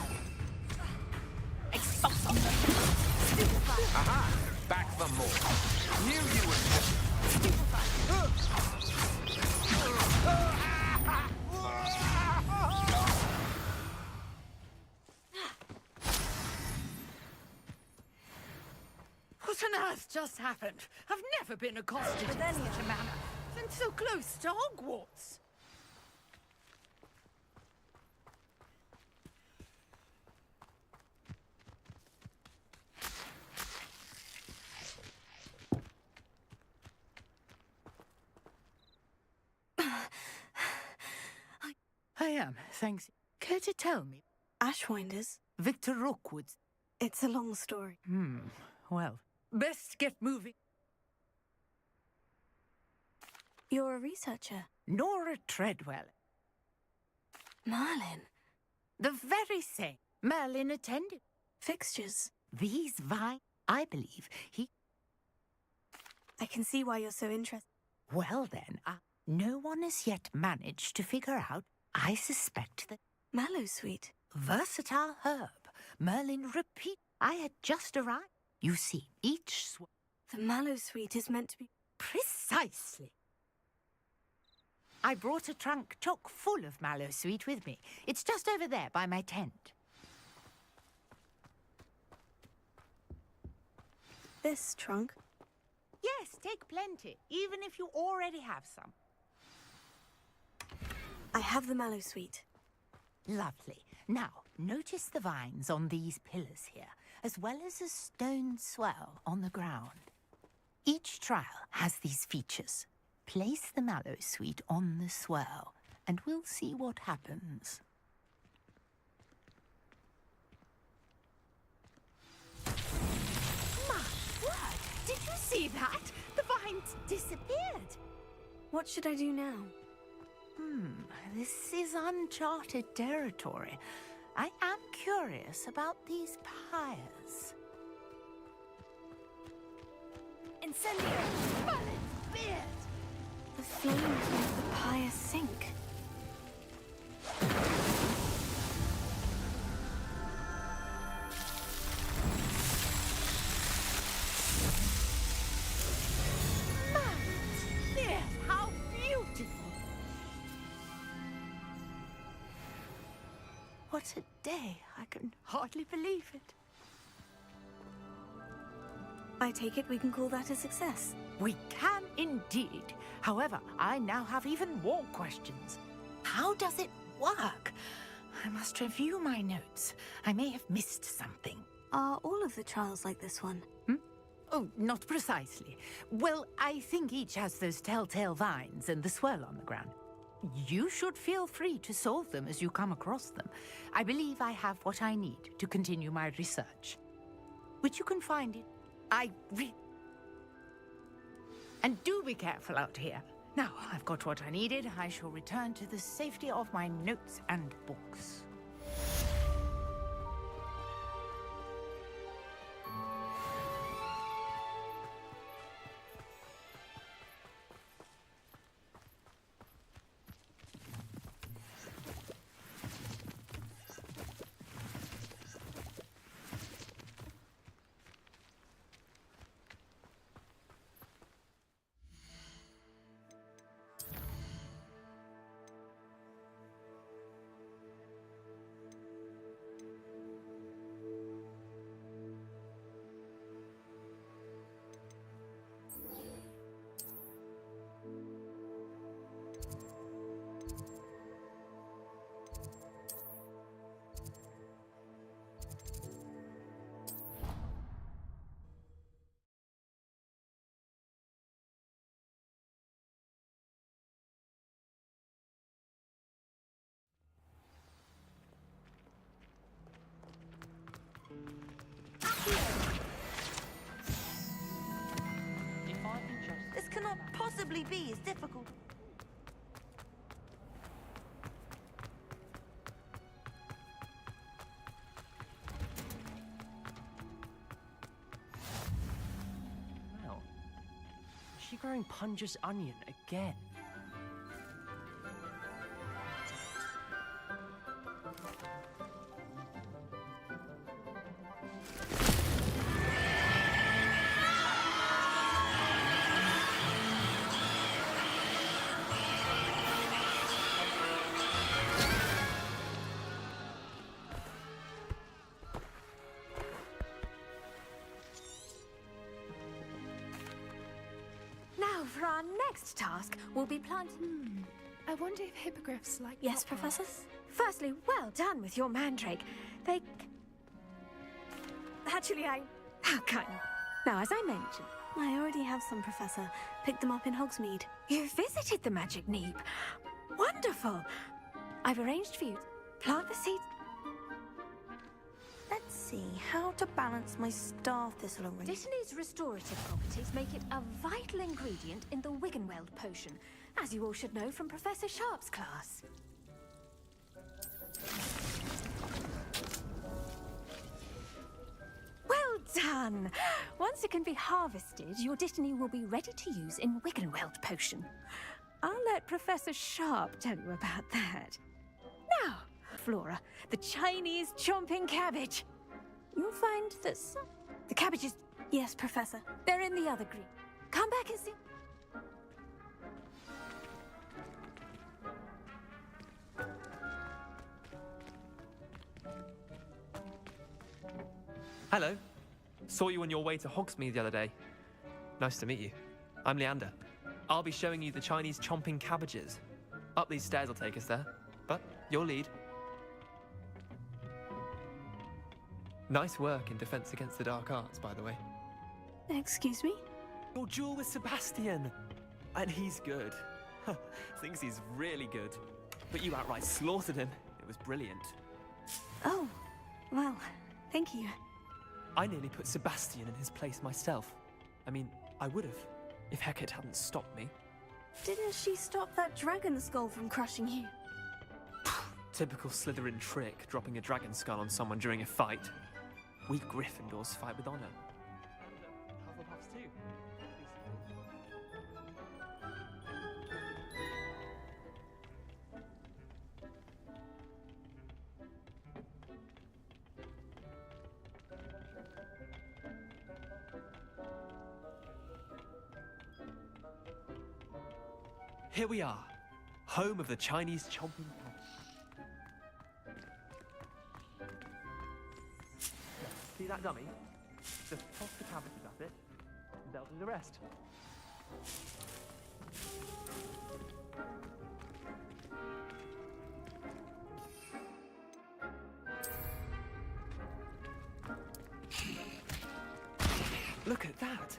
Aha! Back for more. Knew you would. What on earth just happened? I've never been accosted in such a manner, and so close to Hogwarts. I am, thanks. Care to tell me? Ashwinders? Victor Rookwood's. It's a long story. Well, best get moving. You're a researcher. Nora Treadwell. Merlin. The very same. Merlin attended. Fixtures. These vines, I believe he... I can see why you're so interested. Well then, no one has yet managed to figure out. I suspect that... Mallowsweet. Versatile herb. Merlin repeat. I had just arrived. You see, each The Mallowsweet is meant to be... Precisely. I brought a trunk chock full of Mallowsweet with me. It's just over there by my tent. This trunk? Yes, take plenty, even if you already have some. I have the Mallowsweet. Lovely. Now, notice the vines on these pillars here, as well as a stone swell on the ground. Each trial has these features. Place the Mallowsweet on the swell, and we'll see what happens. My word! Did you see that? The vines disappeared. What should I do now? This is uncharted territory. I am curious about these pyres. Incendio! Merlin's beard! The flames make the pyre sink. Merlin's beard! How beautiful! What a day. I can hardly believe it. I take it we can call that a success. We can indeed. However, I now have even more questions. How does it work? I must review my notes. I may have missed something. Are all of the trials like this one? Oh, not precisely. Well, I think each has those telltale vines and the swirl on the ground. You should feel free to solve them as you come across them. I believe I have what I need to continue my research, which you can find in... And do be careful out here. Now, I've got what I needed. I shall return to the safety of my notes and books. This cannot possibly be as difficult. Wow. Is she growing Punja's onion again? Now, for our next task, we'll be planting... I wonder if hippogriffs like... Yes, Professor? Firstly, well done with your mandrake. They... Actually, How kind. Now, as I mentioned... I already have some, Professor. Picked them up in Hogsmeade. You visited the Magic Neep. Wonderful. I've arranged for you to plant the seeds... Let's see how to balance my star thistle arrangement. Dittany's restorative properties make it a vital ingredient in the Wiggenweld potion, as you all should know from Professor Sharp's class. Well done! Once it can be harvested, your Dittany will be ready to use in Wiggenweld potion. I'll let Professor Sharp tell you about that. Now, Flora, the Chinese chomping cabbage. You'll find that some... The cabbages... Yes, Professor. They're in the other green. Come back and see... Hello. Saw you on your way to Hogsmeade the other day. Nice to meet you. I'm Leander. I'll be showing you the Chinese chomping cabbages. Up these stairs will take us there, but your lead. Nice work in Defense Against the Dark Arts, by the way. Excuse me? Your duel with Sebastian! And he's good. Thinks he's really good. But you outright slaughtered him. It was brilliant. Oh, well, thank you. I nearly put Sebastian in his place myself. I mean, I would have, if Hecate hadn't stopped me. Didn't she stop that dragon skull from crushing you? Typical Slytherin trick, dropping a dragon skull on someone during a fight. We Gryffindors fight with honor. Hufflepuffs too. Here we are, home of the Chinese chomping cabbage. See that dummy? Just toss the cabbages at it, and they'll do the rest. Look at that!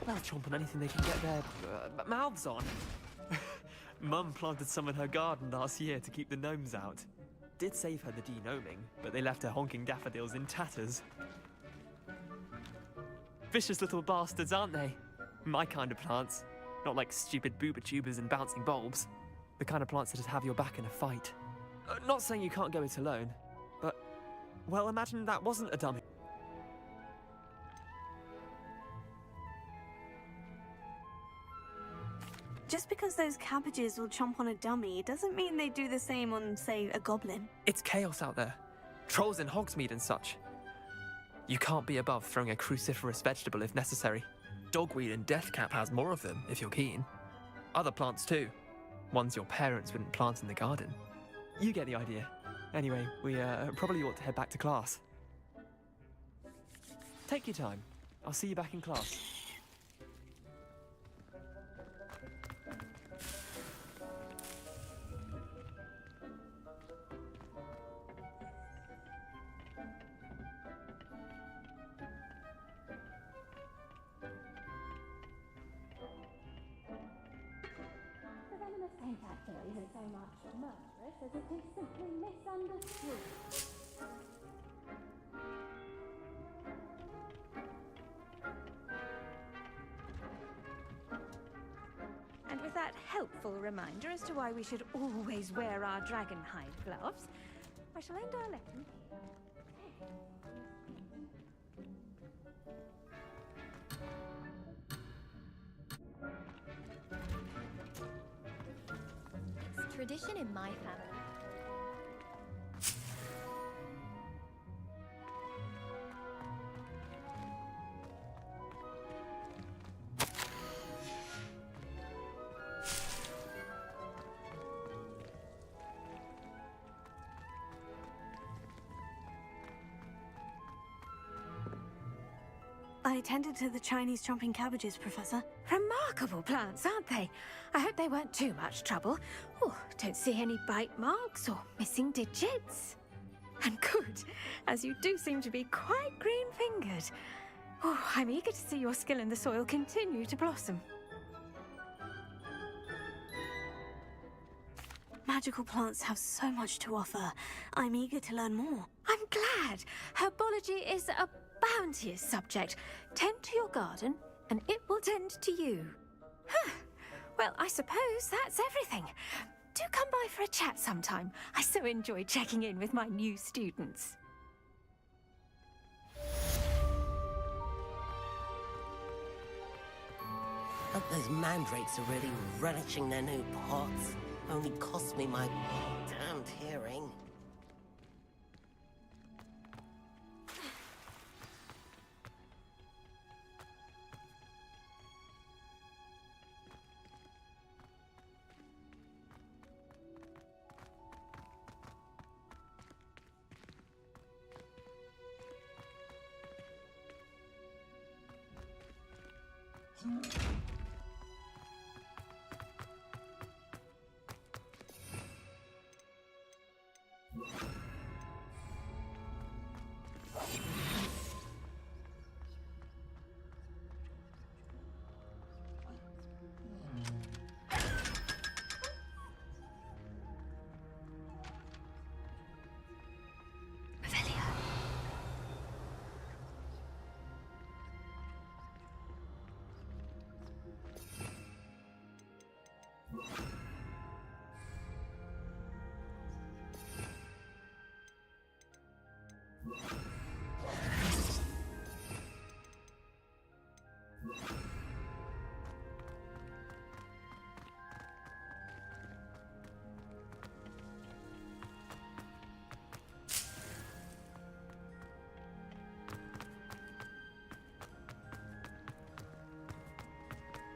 They'll chomp on anything they can get their mouths on. Mum planted some in her garden last year to keep the gnomes out. Did save her the de-gnoming, but they left her honking daffodils in tatters. Vicious little bastards, aren't they? My kind of plants. Not like stupid booba tubers and bouncing bulbs. The kind of plants that just have your back in a fight. Not saying you can't go it alone, but, well, imagine that wasn't a dummy. Just because those cabbages will chomp on a dummy doesn't mean they do the same on, say, a goblin. It's chaos out there. Trolls in Hogsmeade and such. You can't be above throwing a cruciferous vegetable if necessary. Dogweed and deathcap has more of them, if you're keen. Other plants too. Ones your parents wouldn't plant in the garden. You get the idea. Anyway, we probably ought to head back to class. Take your time. I'll see you back in class. Tentacula isn't so much murderous as it is simply misunderstood. And with that helpful reminder as to why we should always wear our dragonhide gloves, I shall end our lesson here. Tradition in my family. I attended to the Chinese chomping cabbages, Professor. Remarkable plants, aren't they? I hope they weren't too much trouble. Oh, don't see any bite marks or missing digits. And good, as you do seem to be quite green-fingered. Oh, I'm eager to see your skill in the soil continue to blossom. Magical plants have so much to offer. I'm eager to learn more. I'm glad. Herbology is a bounteous subject. Tend to your garden, and it will tend to you. Huh. Well, I suppose that's everything. Do come by for a chat sometime. I so enjoy checking in with my new students. Hope those mandrakes are really relishing their new pots. Only cost me my damned hearing.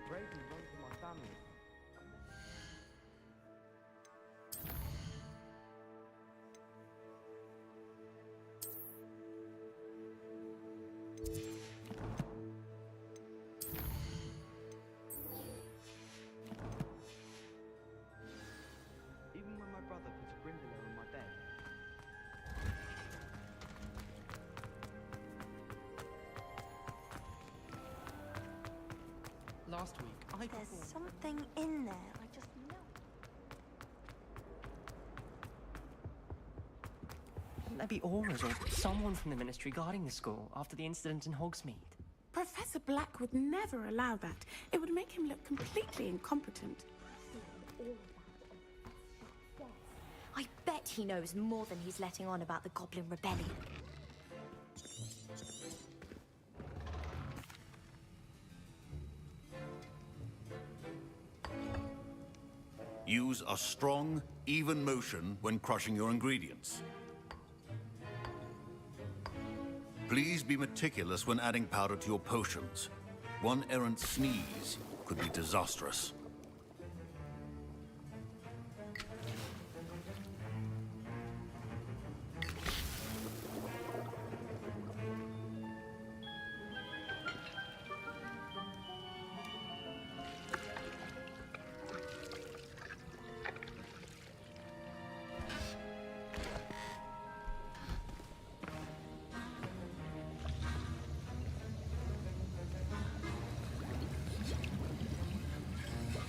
Raven runs in my family. Even when my brother puts a Grindylow on my bed. Last week, There's something in there. I just know. Shouldn't there be auras or someone from the Ministry guarding the school after the incident in Hogsmeade? Professor Black would never allow that. It would make him look completely incompetent. I bet he knows more than he's letting on about the Goblin Rebellion. Use a strong, even motion when crushing your ingredients. Please be meticulous when adding powder to your potions. One errant sneeze could be disastrous.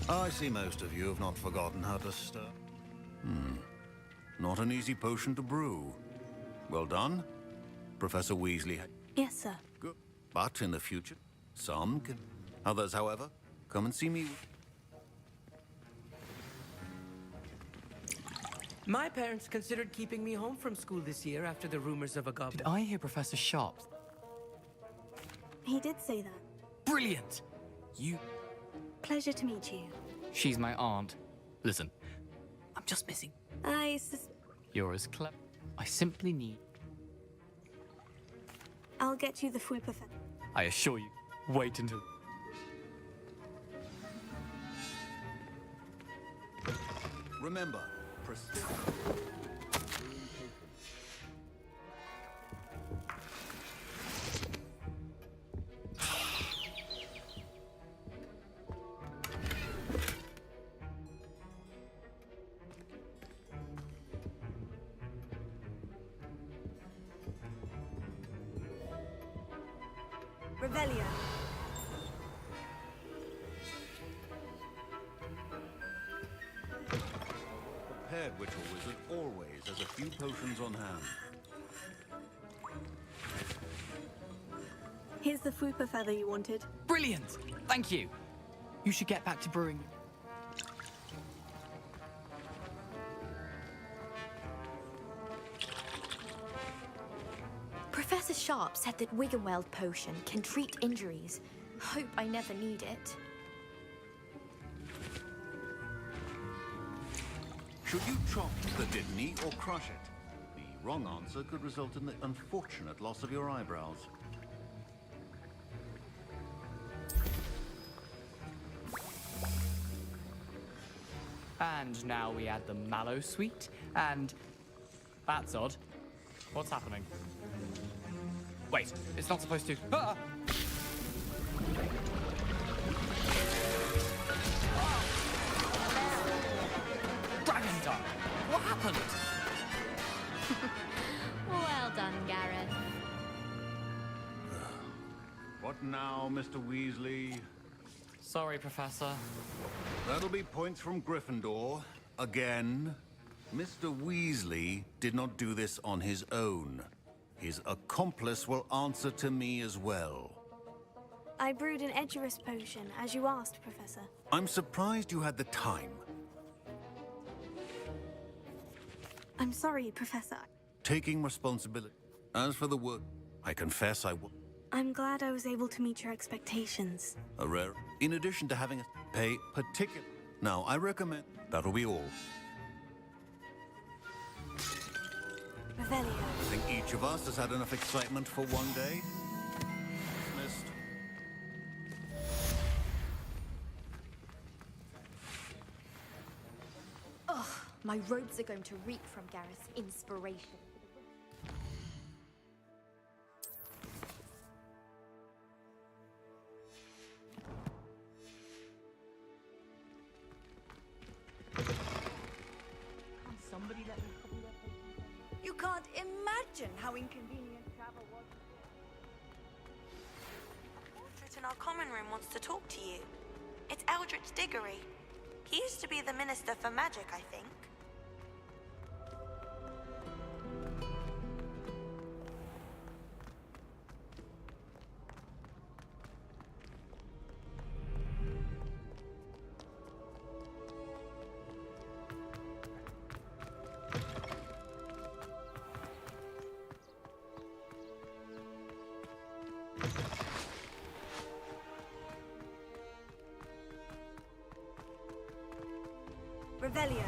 I see most of you have not forgotten how to stir. Not an easy potion to brew. Well done, Professor Weasley. Yes, sir. Good. But in the future, some can. Others, however, come and see me. My parents considered keeping me home from school this year after the rumors of a goblin. Did I hear Professor Sharp? He did say that. Brilliant! You... Pleasure to meet you. She's my aunt. Listen, I'm just missing. You're as clever. I simply need... I'll get you the Hufflepuff. I assure you, wait until... Remember, precision. Revelio. Prepared witch or wizard always has a few potions on hand. Here's the Fupa feather you wanted. Brilliant! Thank you. You should get back to brewing. Professor Sharp said that Wiggenweld potion can treat injuries. Hope I never need it. Should you chop the Dittany or crush it? The wrong answer could result in the unfortunate loss of your eyebrows. And now we add the mallow sweet, and... That's odd. What's happening? Wait, it's not supposed to... Ah! Dragon time! What happened? Well done, Gareth. What now, Mr. Weasley? Sorry, Professor. That'll be points from Gryffindor. Again. Mr. Weasley did not do this on his own. His accomplice will answer to me as well. I brewed an Edgerus potion, as you asked, Professor. I'm surprised you had the time. I'm sorry, Professor. Taking responsibility. As for the work, I confess I will. I'm glad I was able to meet your expectations. A rare. In addition to having a pay particular. Now, I recommend that'll be all. Revelio. I think each of us has had enough excitement for one day. Missed. Ugh, my robes are going to reek from Gareth's inspiration. Somebody let me copy that. You can't imagine how inconvenient travel was. The portrait in our common room wants to talk to you. It's Eldritch Diggory. He used to be the Minister for Magic, I think. Revelio.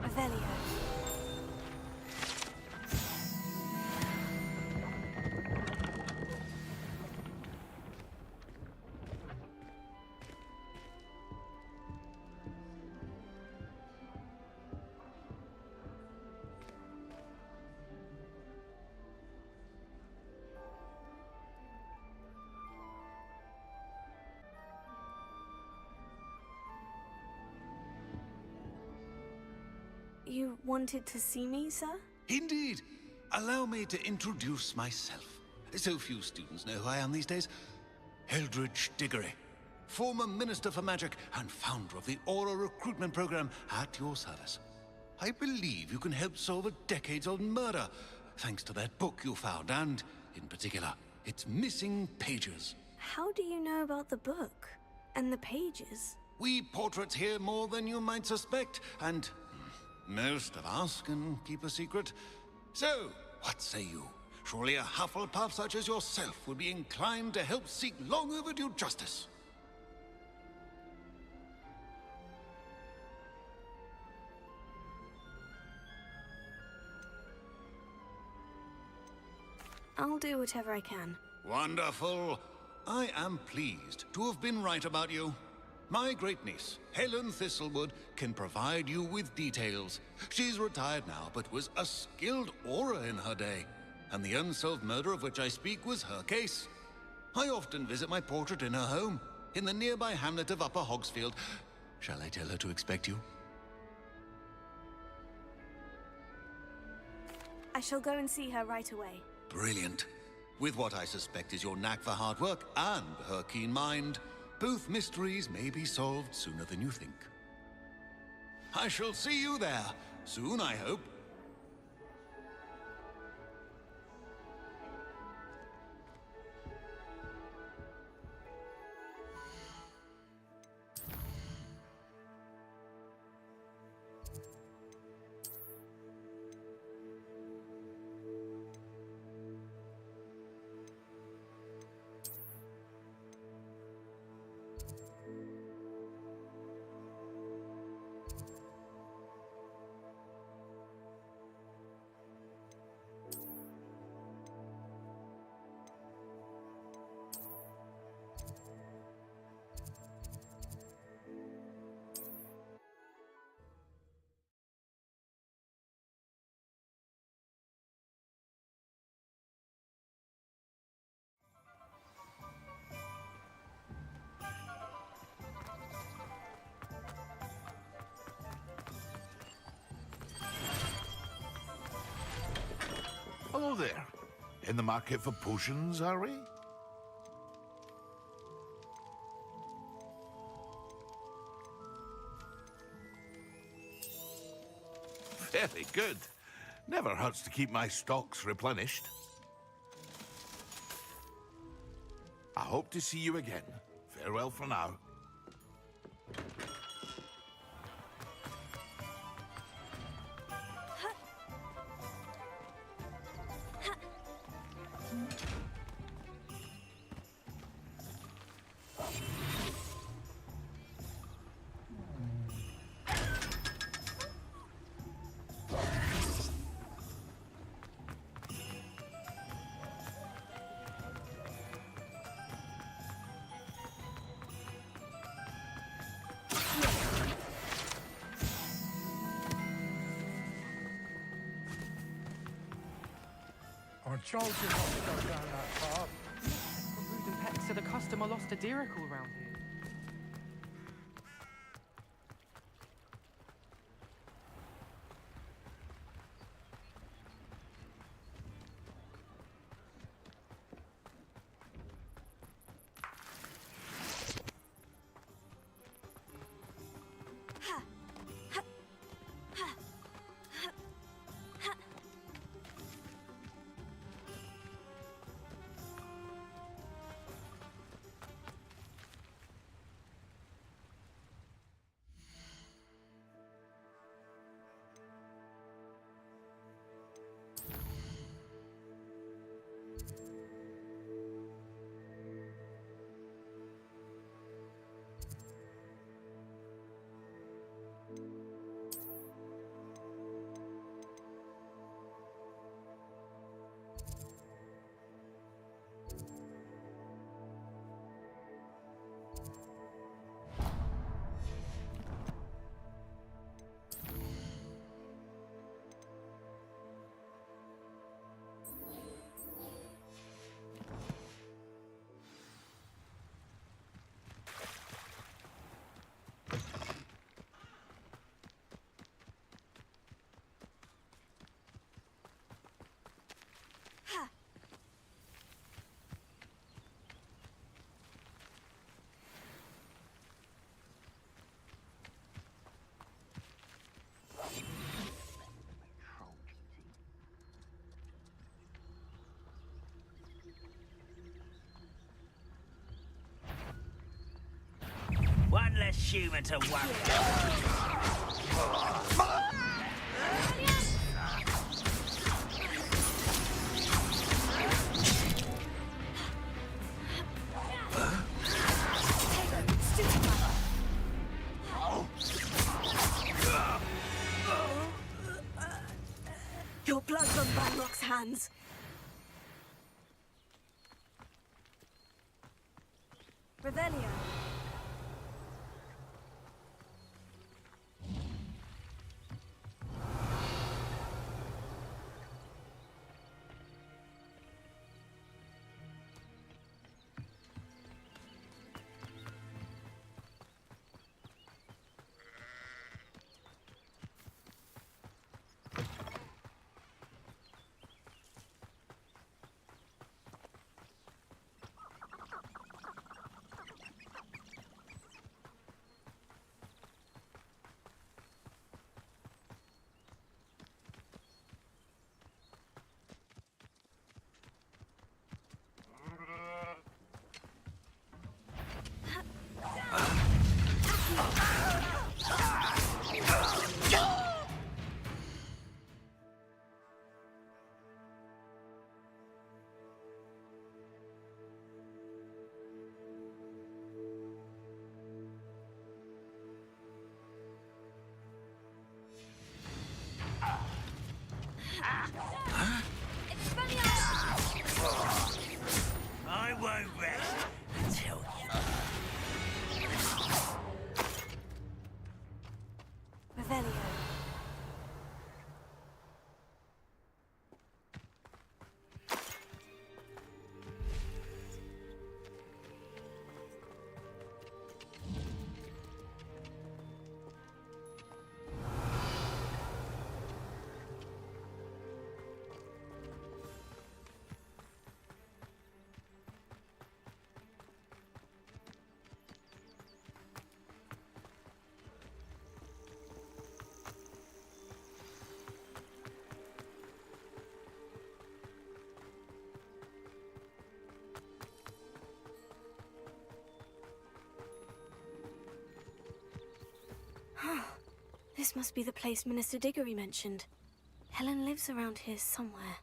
Revelio. You wanted to see me, sir? Indeed. Allow me to introduce myself. So few students know who I am these days. Eldridge Diggory, former Minister for Magic and founder of the Aura Recruitment Program at your service. I believe you can help solve a decades-old murder, thanks to that book you found, and, in particular, its missing pages. How do you know about the book? And the pages? We portraits hear more than you might suspect, and most of us can keep a secret. So, what say you? Surely a Hufflepuff such as yourself would be inclined to help seek long overdue justice. I'll do whatever I can. Wonderful. I am pleased to have been right about you. My great-niece, Helen Thistlewood, can provide you with details. She's retired now, but was a skilled aura in her day. And the unsolved murder of which I speak was her case. I often visit my portrait in her home, in the nearby hamlet of Upper Hogsfield. Shall I tell her to expect you? I shall go and see her right away. Brilliant. With what I suspect is your knack for hard work and her keen mind, both mysteries may be solved sooner than you think. I shall see you there, soon I hope. Hello there. In the market for potions, are we? Very good. Never hurts to keep my stocks replenished. I hope to see you again. Farewell for now. told you not to go down that path. Rude and Peck said a customer lost a diricle around here. One less human to worry. Your blood's on Balrog's hands. Revelio. I won't rest until Revelio. This must be the place Minister Diggory mentioned. Helen lives around here somewhere.